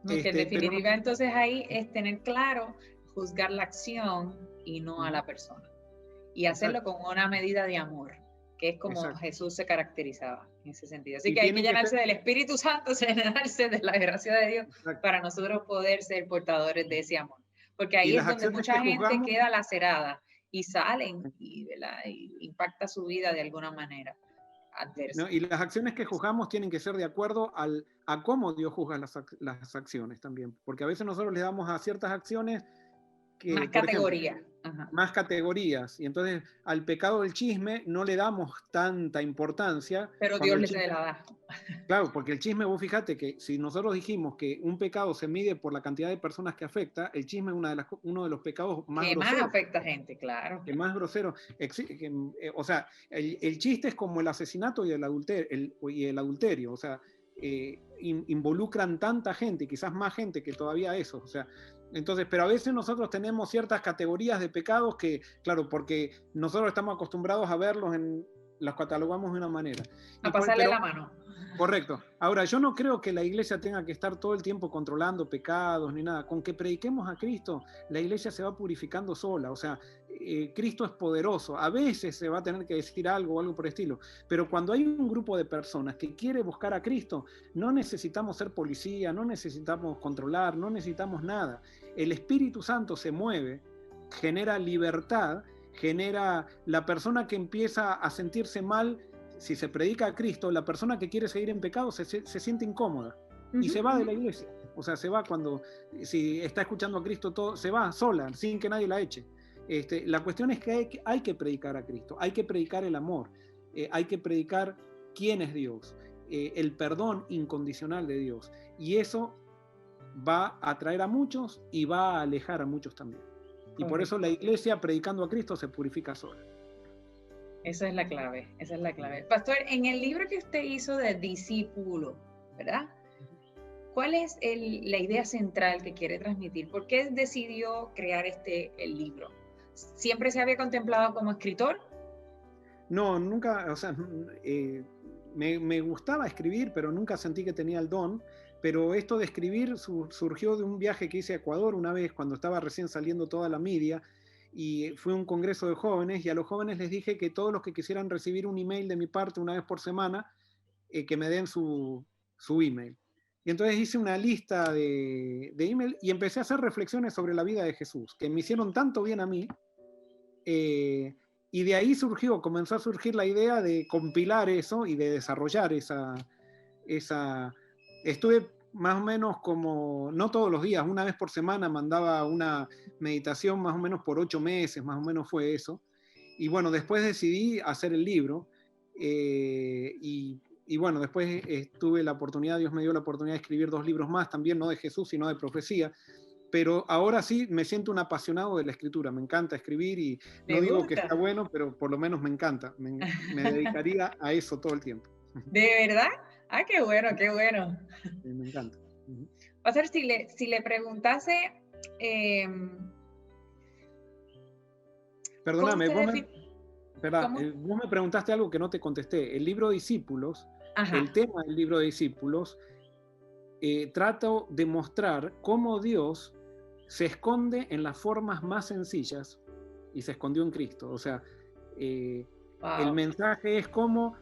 No, que en definitiva entonces ahí es tener claro, juzgar la acción y no a la persona. Y hacerlo con una medida de amor, que es como Jesús se caracterizaba en ese sentido. Así que hay que llenarse del Espíritu Santo, llenarse de la gracia de Dios para nosotros poder ser portadores de ese amor. Porque ahí es donde mucha gente queda lacerada y salen y impacta su vida de alguna manera adversa. ¿No? Y las acciones que juzgamos tienen que ser de acuerdo a cómo Dios juzga las acciones también. Porque a veces nosotros le damos a ciertas acciones más categorías. Más categorías. Y entonces al pecado del chisme no le damos tanta importancia. Pero Dios le la da. Claro, porque el chisme, vos fíjate que si nosotros dijimos que un pecado se mide por la cantidad de personas que afecta, el chisme es uno de los pecados más groseros. Que más afecta a gente, claro. Que más grosero. O sea, el chiste es como el asesinato y el adulterio. O sea, involucran tanta gente, quizás más gente que todavía eso. O sea, entonces, pero a veces nosotros tenemos ciertas categorías de pecados que, claro, porque nosotros estamos acostumbrados a verlos, los catalogamos de una manera. A pasarle la mano. Correcto. Ahora, yo no creo que la iglesia tenga que estar todo el tiempo controlando pecados ni nada. Con que prediquemos a Cristo, la iglesia se va purificando sola. O sea, Cristo es poderoso. A veces se va a tener que decir algo o algo por el estilo. Pero cuando hay un grupo de personas que quiere buscar a Cristo, no necesitamos ser policía, no necesitamos controlar, no necesitamos nada. El Espíritu Santo se mueve, genera libertad, genera la persona que empieza a sentirse mal. Si se predica a Cristo, la persona que quiere seguir en pecado se siente incómoda y se va de la iglesia. O sea, se va si está escuchando a Cristo, todo, se va sola, sin que nadie la eche. La cuestión es que hay que predicar a Cristo, hay que predicar el amor, hay que predicar quién es Dios, el perdón incondicional de Dios. Y eso va a atraer a muchos y va a alejar a muchos también. Y por eso la iglesia, predicando a Cristo, se purifica sola. Esa es la clave, esa es la clave. Pastor, en el libro que usted hizo de discípulo, ¿verdad? ¿Cuál es la idea central que quiere transmitir? ¿Por qué decidió crear el libro? ¿Siempre se había contemplado como escritor? No, nunca, o sea, me gustaba escribir, pero nunca sentí que tenía el don. Pero esto de escribir surgió de un viaje que hice a Ecuador una vez, cuando estaba recién saliendo toda la media, y fue un congreso de jóvenes, y a los jóvenes les dije que todos los que quisieran recibir un email de mi parte una vez por semana, que me den su email. Y entonces hice una lista de email y empecé a hacer reflexiones sobre la vida de Jesús, que me hicieron tanto bien a mí, y de ahí comenzó a surgir la idea de compilar eso y de desarrollar esa. Estuve más o menos como, no todos los días, una vez por semana mandaba una meditación más o menos por 8 meses, más o menos fue eso. Y bueno, después decidí hacer el libro, y bueno, después tuve la oportunidad, Dios me dio la oportunidad de escribir 2 libros más, también no de Jesús, sino de profecía. Pero ahora sí me siento un apasionado de la escritura, me encanta escribir y no digo que está bueno, pero por lo menos me encanta, me dedicaría a eso todo el tiempo. ¿De verdad? Ah, qué bueno, qué bueno. Sí, me encanta. Pastor, si le preguntase... Perdóname, vos me preguntaste algo que no te contesté. El libro de Discípulos, el tema del libro de Discípulos, trato de mostrar cómo Dios se esconde en las formas más sencillas y se escondió en Cristo. O sea, el mensaje es cómo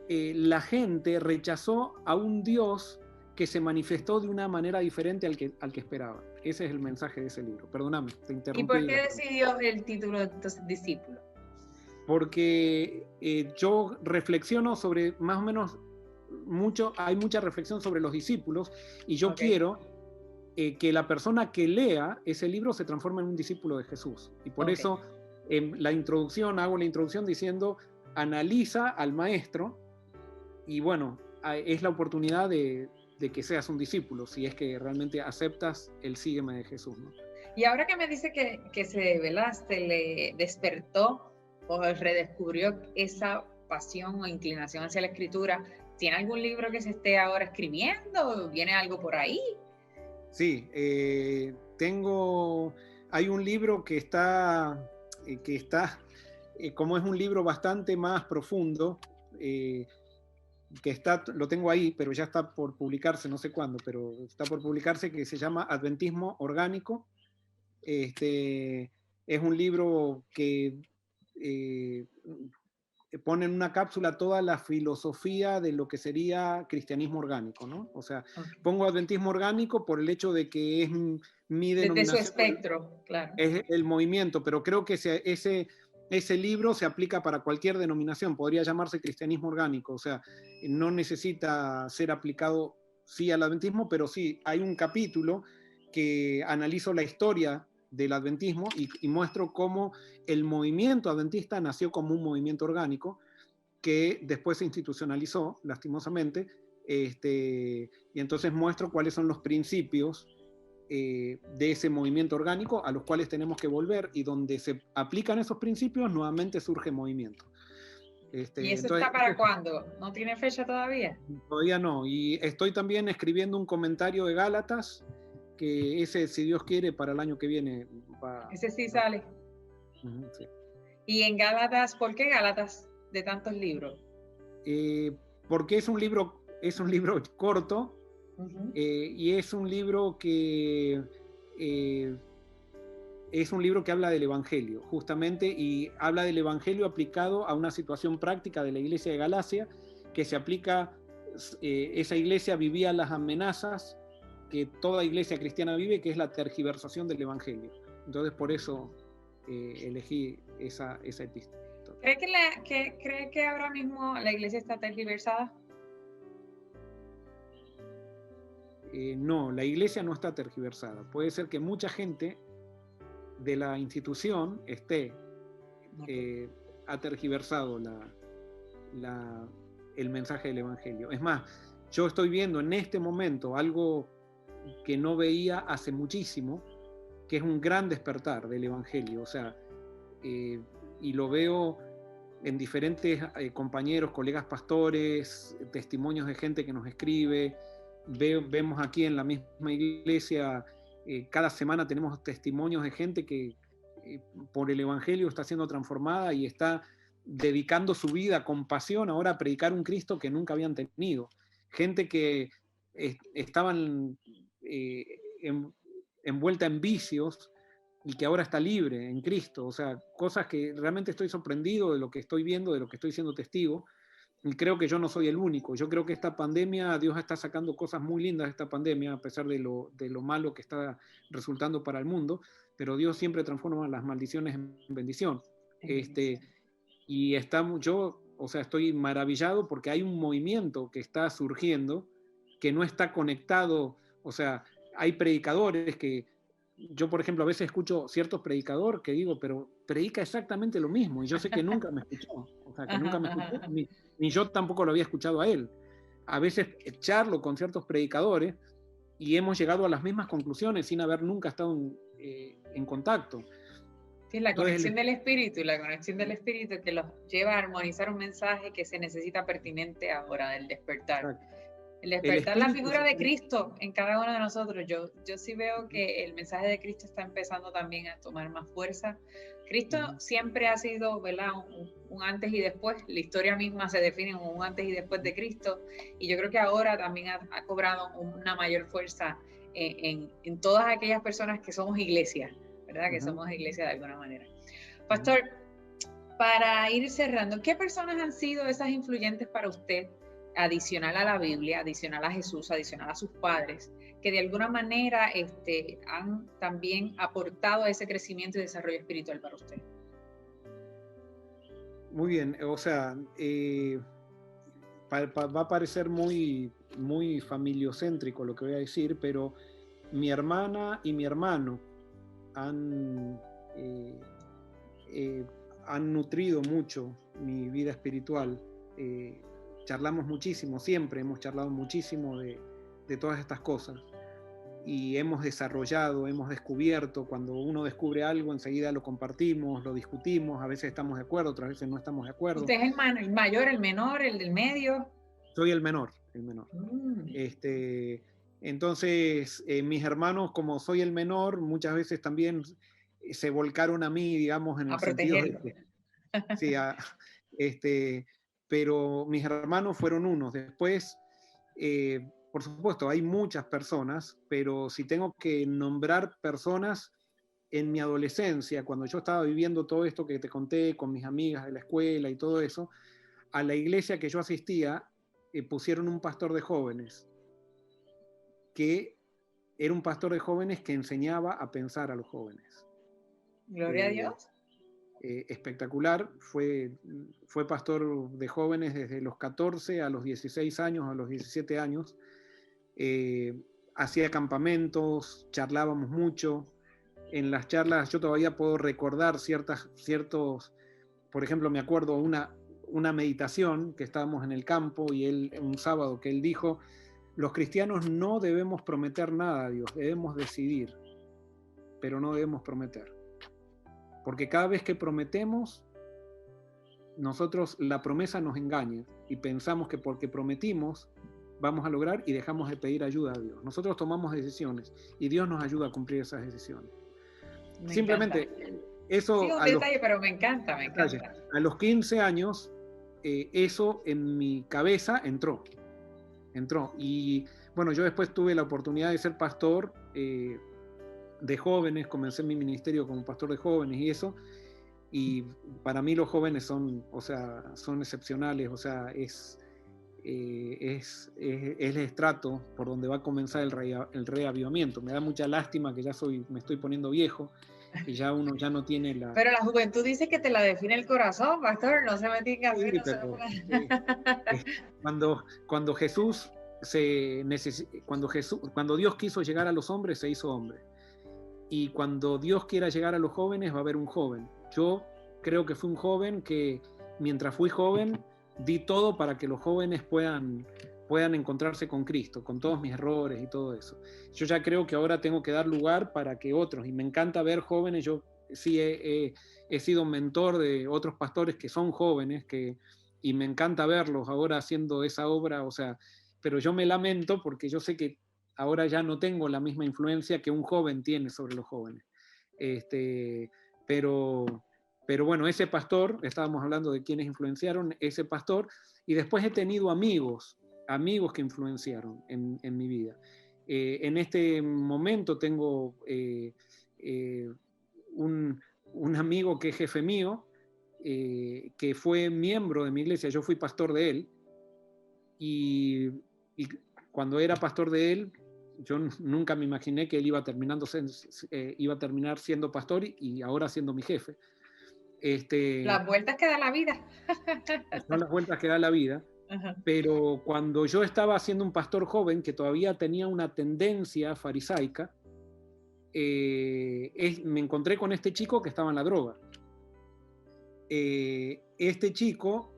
la gente rechazó a un Dios que se manifestó de una manera diferente al que esperaba. Ese es el mensaje de ese libro. Perdóname, te interrumpí. ¿Y por qué decidió el título entonces Discípulo? Porque yo reflexiono sobre más o menos hay mucha reflexión sobre los discípulos y yo quiero que la persona que lea ese libro se transforme en un discípulo de Jesús. Y por eso hago la introducción diciendo, analiza al maestro y bueno, es la oportunidad de que seas un discípulo, si es que realmente aceptas el sígueme de Jesús, ¿no? Y ahora que me dice que se le despertó o redescubrió esa pasión o inclinación hacia la escritura, ¿tiene algún libro que se esté ahora escribiendo? ¿Viene algo por ahí? Sí, hay un libro como es un libro bastante más profundo, lo tengo ahí, pero ya está por publicarse, no sé cuándo, pero está por publicarse, que se llama Adventismo Orgánico. Es un libro que eh, pone en una cápsula toda la filosofía de lo que sería cristianismo orgánico, ¿no? O sea, Okay. pongo adventismo orgánico por el hecho de que es mi Desde su denominación, espectro, claro. es el movimiento, pero creo que ese libro se aplica para cualquier denominación, podría llamarse cristianismo orgánico, o sea, no necesita ser aplicado sí al adventismo, pero sí hay un capítulo que analizo la historia del adventismo y muestro cómo el movimiento adventista nació como un movimiento orgánico que después se institucionalizó, lastimosamente, y entonces muestro cuáles son los principios de ese movimiento orgánico a los cuales tenemos que volver, y donde se aplican esos principios nuevamente surge movimiento. ¿Y eso Entonces, está para cuándo? ¿No tiene fecha todavía? todavía no, y estoy también escribiendo un comentario de Gálatas, que ese, si Dios quiere, para el año que viene Ese sí sale. Sí. ¿Y en Gálatas, por qué Gálatas de tantos libros? Porque es un libro corto, y es un libro que habla del Evangelio, justamente, y habla del Evangelio aplicado a una situación práctica de la iglesia de Galacia, que se aplica, esa iglesia vivía las amenazas que toda iglesia cristiana vive, que es la tergiversación del Evangelio. Entonces, por eso elegí esa epístola. ¿Cree que ahora mismo la iglesia está tergiversada? No, la iglesia no está tergiversada. Puede ser que mucha gente de la institución ha tergiversado el mensaje del Evangelio. Es más, yo estoy viendo en este momento algo que no veía hace muchísimo, que es un gran despertar del Evangelio. O sea, y lo veo en diferentes compañeros, colegas pastores, testimonios de gente que nos escribe. Vemos aquí en la misma iglesia, cada semana tenemos testimonios de gente que por el Evangelio está siendo transformada y está dedicando su vida con pasión ahora a predicar un Cristo que nunca habían tenido. Gente que estaban envuelta en vicios y que ahora está libre en Cristo. O sea, cosas que realmente estoy sorprendido de lo que estoy viendo, de lo que estoy siendo testigo. Y creo que yo no soy el único. Yo creo que esta pandemia, Dios está sacando cosas muy lindas de esta pandemia, a pesar de lo malo que está resultando para el mundo, pero Dios siempre transforma las maldiciones en bendición. Y yo, o sea, estoy maravillado porque hay un movimiento que está surgiendo que no está conectado. O sea, hay predicadores que yo, por ejemplo, a veces escucho ciertos predicadores que digo, pero predica exactamente lo mismo, y yo sé que nunca me escuchó, o sea, que nunca me escuchó, ni yo tampoco lo había escuchado a él. A veces charlo con ciertos predicadores y hemos llegado a las mismas conclusiones sin haber nunca estado en contacto. Sí, la conexión del espíritu, y la conexión del espíritu que los lleva a armonizar un mensaje que se necesita pertinente ahora, del despertar. Exacto. El despertar la figura de Cristo en cada uno de nosotros. Yo sí veo que el mensaje de Cristo está empezando también a tomar más fuerza. Cristo siempre ha sido, ¿verdad?, un antes y después. La historia misma se define como un antes y después de Cristo, y yo creo que ahora también ha cobrado una mayor fuerza en todas aquellas personas que somos iglesia, ¿verdad? Que somos iglesia de alguna manera. Pastor, para ir cerrando, ¿qué personas han sido esas influyentes para usted, adicional a la Biblia, adicional a Jesús, adicional a sus padres, que de alguna manera han también aportado a ese crecimiento y desarrollo espiritual para usted? Muy bien, o sea, va a parecer muy, muy familiocéntrico lo que voy a decir, pero mi hermana y mi hermano han nutrido mucho mi vida espiritual. Charlamos muchísimo, siempre hemos charlado muchísimo de todas estas cosas, y hemos desarrollado, hemos descubierto. Cuando uno descubre algo, enseguida lo compartimos, lo discutimos, a veces estamos de acuerdo, otras veces no estamos de acuerdo. ¿Usted es el mayor, el menor, el del medio? Soy el menor. Entonces, mis hermanos, como soy el menor, muchas veces también se volcaron a mí, digamos, en A el sentido de protegerlo. que, sí, este, pero mis hermanos fueron unos. Después, por supuesto, hay muchas personas, pero si tengo que nombrar personas en mi adolescencia, cuando yo estaba viviendo todo esto que te conté con mis amigas de la escuela y todo eso, a la iglesia que yo asistía pusieron un pastor de jóvenes, que era un pastor de jóvenes que enseñaba a pensar a los jóvenes. Gloria a Dios. Espectacular, fue pastor de jóvenes desde los 14 a los 16 años, a los 17 años, hacía campamentos, charlábamos mucho, en las charlas yo todavía puedo recordar ciertos, por ejemplo, me acuerdo una meditación que estábamos en el campo y él, un sábado que él dijo, los cristianos no debemos prometer nada a Dios, debemos decidir, pero no debemos prometer. Porque cada vez que prometemos, nosotros la promesa nos engaña y pensamos que porque prometimos vamos a lograr y dejamos de pedir ayuda a Dios. Nosotros tomamos decisiones y Dios nos ayuda a cumplir esas decisiones. Me Simplemente encanta. eso Sí, un detalle, pero me encanta, me encanta. a los 15 años, eso en mi cabeza entró. Y bueno, yo después tuve la oportunidad de ser pastor de jóvenes, comencé mi ministerio como pastor de jóvenes y eso, y para mí los jóvenes son, o sea, son excepcionales, o sea, es el estrato por donde va a comenzar el reavivamiento. Me da mucha lástima que me estoy poniendo viejo y ya uno ya no tiene la... Pero la juventud dice que te la define el corazón, pastor, no se me diga así, Sí, no se pero, me... cuando Jesús cuando Dios quiso llegar a los hombres, se hizo hombre. Y cuando Dios quiera llegar a los jóvenes, va a haber un joven. Yo creo que fui un joven que, mientras fui joven, di todo para que los jóvenes puedan encontrarse con Cristo, con todos mis errores y todo eso. Yo ya creo que ahora tengo que dar lugar para que otros, y me encanta ver jóvenes, yo sí he sido mentor de otros pastores que son jóvenes, y me encanta verlos ahora haciendo esa obra, o sea, pero yo me lamento porque yo sé que ahora ya no tengo la misma influencia que un joven tiene sobre los jóvenes. Pero, pero bueno, ese pastor, estábamos hablando de quienes influenciaron, ese pastor, y después he tenido amigos que influenciaron en mi vida. En este momento tengo un amigo que es jefe mío, que fue miembro de mi iglesia, yo fui pastor de él, y cuando era pastor de él, yo nunca me imaginé que él iba a terminar siendo pastor y ahora siendo mi jefe. Las vueltas que da la vida. Son las vueltas que da la vida. Ajá. Pero cuando yo estaba siendo un pastor joven que todavía tenía una tendencia farisaica, me encontré con este chico que estaba en la droga. Este chico,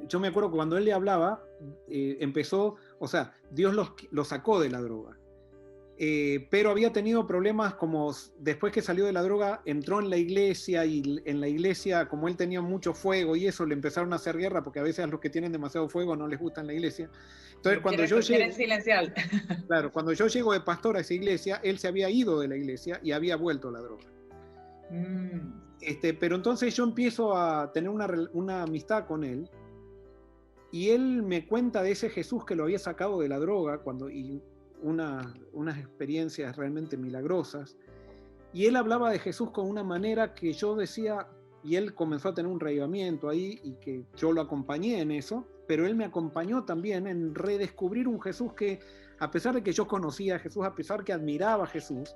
yo me acuerdo que cuando él le hablaba, empezó, o sea, Dios lo sacó de la droga. Pero había tenido problemas como después que salió de la droga, entró en la iglesia y en la iglesia, como él tenía mucho fuego y eso, le empezaron a hacer guerra porque a veces a los que tienen demasiado fuego no les gusta en la iglesia. Entonces, Quieren silenciar. Claro, cuando yo llego de pastor a esa iglesia, él se había ido de la iglesia y había vuelto a la droga. Pero entonces yo empiezo a tener una amistad con él y él me cuenta de ese Jesús que lo había sacado de la droga y unas experiencias realmente milagrosas, y él hablaba de Jesús con una manera que yo decía, y él comenzó a tener un reavivamiento ahí, y que yo lo acompañé en eso, pero él me acompañó también en redescubrir un Jesús que, a pesar de que yo conocía a Jesús, a pesar que admiraba a Jesús,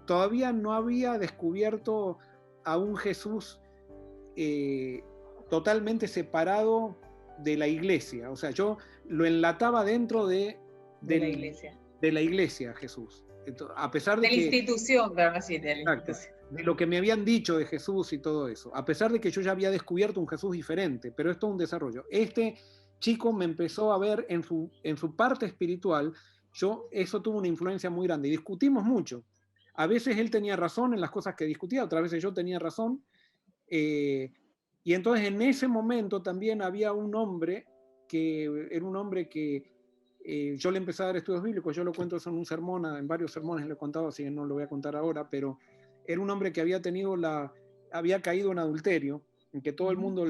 todavía no había descubierto a un Jesús totalmente separado de la iglesia. O sea, yo lo enlataba dentro de la iglesia, Jesús. Entonces, a pesar de la institución, claro, así, de la institución. De lo que me habían dicho de Jesús y todo eso, a pesar de que yo ya había descubierto un Jesús diferente, pero esto es un desarrollo. Este chico me empezó a ver en su parte espiritual, eso tuvo una influencia muy grande, y discutimos mucho. A veces él tenía razón en las cosas que discutía, otras veces yo tenía razón, y entonces en ese momento también había un hombre que era un hombre que yo le empecé a dar estudios bíblicos, yo lo cuento eso en un sermón, en varios sermones lo he contado, así que no lo voy a contar ahora, pero era un hombre que había caído en adulterio, en que todo el mundo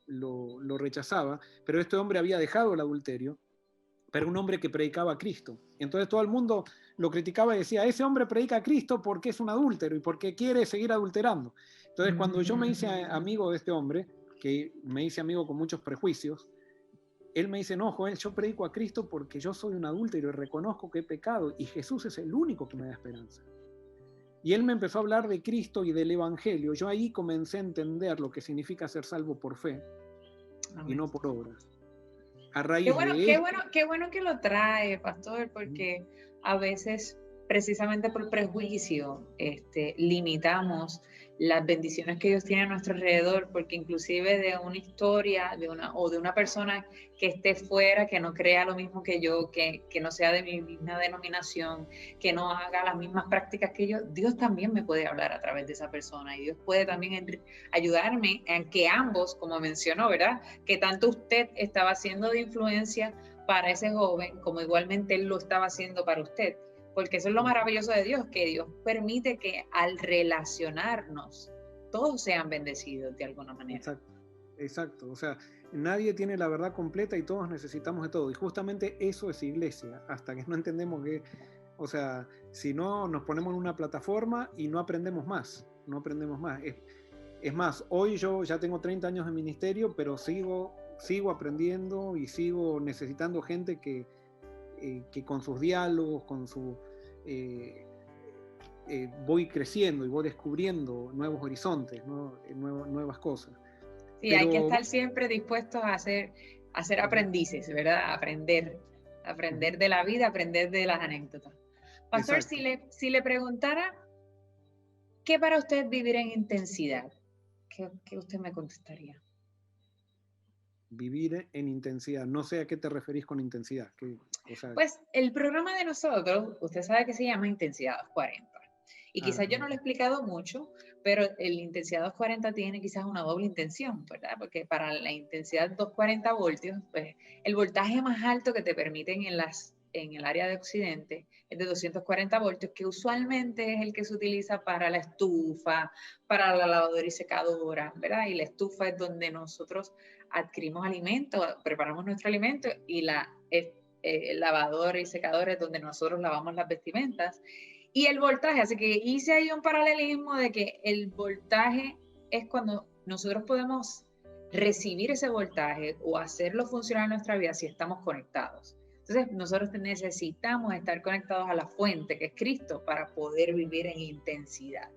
lo rechazaba, pero este hombre había dejado el adulterio, pero un hombre que predicaba a Cristo. Entonces todo el mundo lo criticaba y decía, ese hombre predica a Cristo porque es un adúltero y porque quiere seguir adulterando. Entonces cuando yo me hice amigo de este hombre, que me hice amigo con muchos prejuicios, él me dice, no, Joel, yo predico a Cristo porque yo soy un adúltero y reconozco que he pecado y Jesús es el único que me da esperanza. Y él me empezó a hablar de Cristo y del Evangelio. Yo ahí comencé a entender lo que significa ser salvo por fe. Amén. Y no por obras. A raíz de esto, qué bueno que lo trae, pastor, porque a veces, precisamente por prejuicio, limitamos las bendiciones que Dios tiene a nuestro alrededor, porque inclusive de una historia de una persona que esté fuera, que no crea lo mismo que yo, que no sea de mi misma denominación, que no haga las mismas prácticas que yo, Dios también me puede hablar a través de esa persona y Dios puede también ayudarme en que ambos, como mencionó, ¿verdad? Que tanto usted estaba haciendo de influencia para ese joven, como igualmente él lo estaba haciendo para usted. Porque eso es lo maravilloso de Dios, que Dios permite que al relacionarnos todos sean bendecidos de alguna manera. Exacto, exacto. O sea, nadie tiene la verdad completa y todos necesitamos de todo. Y justamente eso es iglesia, hasta que no entendemos que, o sea, si no nos ponemos en una plataforma y no aprendemos más, no aprendemos más. Es más, hoy yo ya tengo 30 años de ministerio, pero sigo aprendiendo y sigo necesitando gente que con sus diálogos, con su... voy creciendo y voy descubriendo nuevos horizontes, ¿no? Nuevas cosas. Sí, pero hay que estar siempre dispuestos a ser aprendices, ¿verdad? Aprender de la vida, aprender de las anécdotas. Pastor, si le preguntara, ¿qué para usted vivir en intensidad? ¿Qué usted me contestaría? Vivir en intensidad. No sé a qué te referís con intensidad. Pues el programa de nosotros, usted sabe que se llama Intensidad 240. Y quizás yo no lo he explicado mucho, pero el Intensidad 240 tiene quizás una doble intención, ¿verdad? Porque para la intensidad 240 voltios, pues el voltaje más alto que te permiten en el área de Occidente es de 240 voltios, que usualmente es el que se utiliza para la estufa, para la lavadora y secadora, ¿verdad? Y la estufa es donde nosotros adquirimos alimento, preparamos nuestro alimento, y lavadora y secadora es donde nosotros lavamos las vestimentas. Y el voltaje, así que hice ahí un paralelismo de que el voltaje es cuando nosotros podemos recibir ese voltaje o hacerlo funcionar en nuestra vida si estamos conectados. Entonces, nosotros necesitamos estar conectados a la fuente, que es Cristo, para poder vivir en intensidad.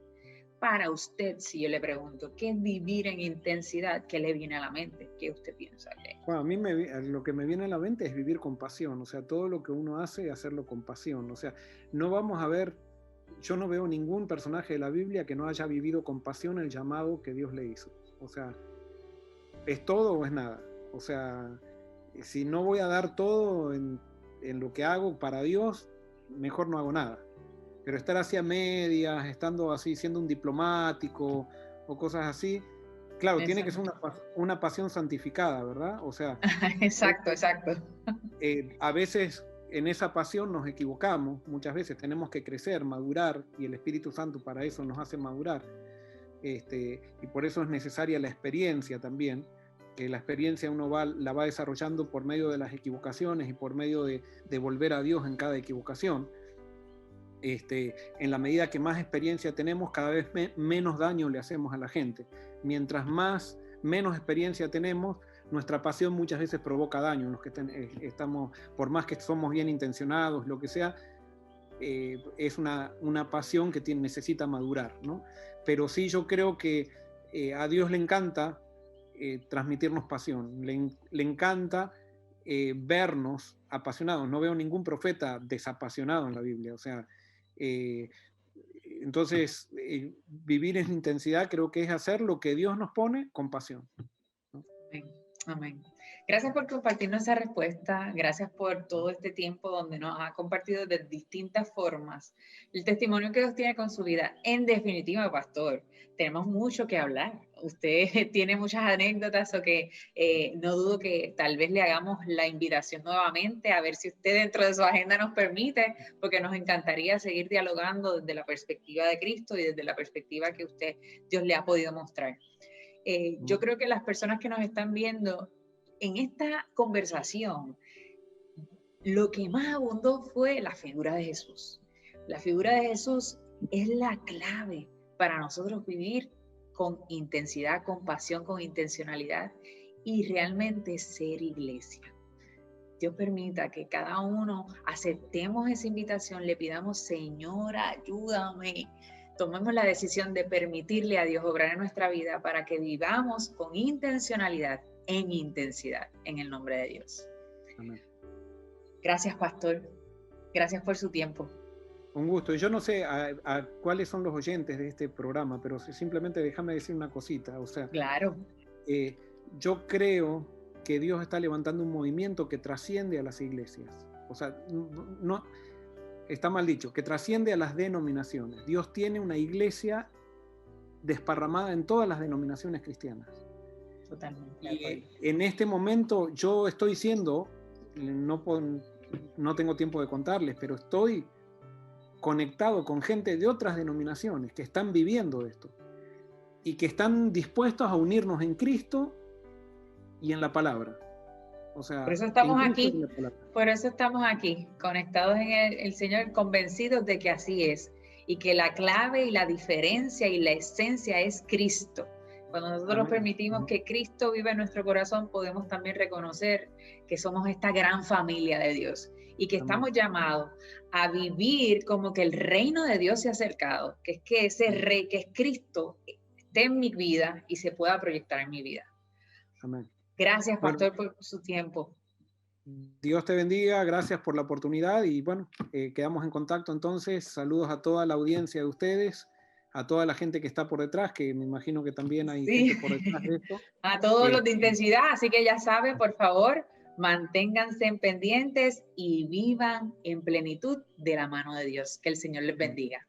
Para usted, si yo le pregunto, ¿qué es vivir en intensidad? ¿Qué le viene a la mente? ¿Qué usted piensa? Bueno, a mí lo que me viene a la mente es vivir con pasión, o sea, todo lo que uno hace, hacerlo con pasión. O sea, no vamos a ver, yo no veo ningún personaje de la Biblia que no haya vivido con pasión el llamado que Dios le hizo. O sea, ¿es todo o es nada? O sea, si no voy a dar todo en lo que hago para Dios, mejor no hago nada. Pero estar así a medias, estando así, siendo un diplomático o cosas así, claro, tiene que ser una pasión santificada, ¿verdad? O sea... exacto. A veces en esa pasión nos equivocamos, muchas veces tenemos que crecer, madurar, y el Espíritu Santo para eso nos hace madurar. Y por eso es necesaria la experiencia también, que la experiencia uno la va desarrollando por medio de las equivocaciones y por medio de volver a Dios en cada equivocación. En la medida que más experiencia tenemos, cada vez menos daño le hacemos a la gente. Mientras menos experiencia tenemos, nuestra pasión muchas veces provoca daño. Los que estamos, por más que somos bien intencionados, lo que sea, es una pasión que necesita madurar, ¿no? Pero sí, yo creo que a Dios le encanta transmitirnos pasión, le encanta vernos apasionados. No veo ningún profeta desapasionado en la Biblia, o sea, entonces vivir en intensidad creo que es hacer lo que Dios nos pone con pasión, ¿no? Amén. Gracias por compartirnos esa respuesta, gracias por todo este tiempo donde nos ha compartido de distintas formas el testimonio que Dios tiene con su vida. En definitiva, pastor, tenemos mucho que hablar. Usted tiene muchas anécdotas o que no dudo que tal vez le hagamos la invitación nuevamente a ver si usted dentro de su agenda nos permite, porque nos encantaría seguir dialogando desde la perspectiva de Cristo y desde la perspectiva que Dios le ha podido mostrar. Yo creo que las personas que nos están viendo en esta conversación, lo que más abundó fue la figura de Jesús. La figura de Jesús es la clave para nosotros vivir con intensidad, con pasión, con intencionalidad y realmente ser iglesia. Dios permita que cada uno aceptemos esa invitación, le pidamos, Señor, ayúdame. Tomemos la decisión de permitirle a Dios obrar en nuestra vida para que vivamos con intencionalidad, en intensidad, en el nombre de Dios. Amén. Gracias, pastor. Gracias por su tiempo. Un gusto. Y yo no sé a cuáles son los oyentes de este programa, pero simplemente déjame decir una cosita. O sea, claro. Yo creo que Dios está levantando un movimiento que trasciende a las iglesias. O sea, no está mal dicho, que trasciende a las denominaciones. Dios tiene una iglesia desparramada en todas las denominaciones cristianas. Totalmente. Y en este momento yo estoy siendo, no tengo tiempo de contarles, pero estoy conectado con gente de otras denominaciones que están viviendo esto y que están dispuestos a unirnos en Cristo y en la palabra. O sea, por eso estamos aquí, conectados en el Señor, convencidos de que así es y que la clave y la diferencia y la esencia es Cristo. Cuando nosotros permitimos que Cristo viva en nuestro corazón, podemos también reconocer que somos esta gran familia de Dios y que estamos llamados a vivir como que el reino de Dios se ha acercado, que es que ese rey, que es Cristo, esté en mi vida y se pueda proyectar en mi vida. Amén. Gracias, pastor, por su tiempo. Dios te bendiga, gracias por la oportunidad y bueno, quedamos en contacto entonces. Saludos a toda la audiencia de ustedes, a toda la gente que está por detrás, que me imagino que también hay gente por detrás de esto. A todos los de intensidad, así que ya saben, por favor, manténganse en pendientes y vivan en plenitud de la mano de Dios. Que el Señor les bendiga.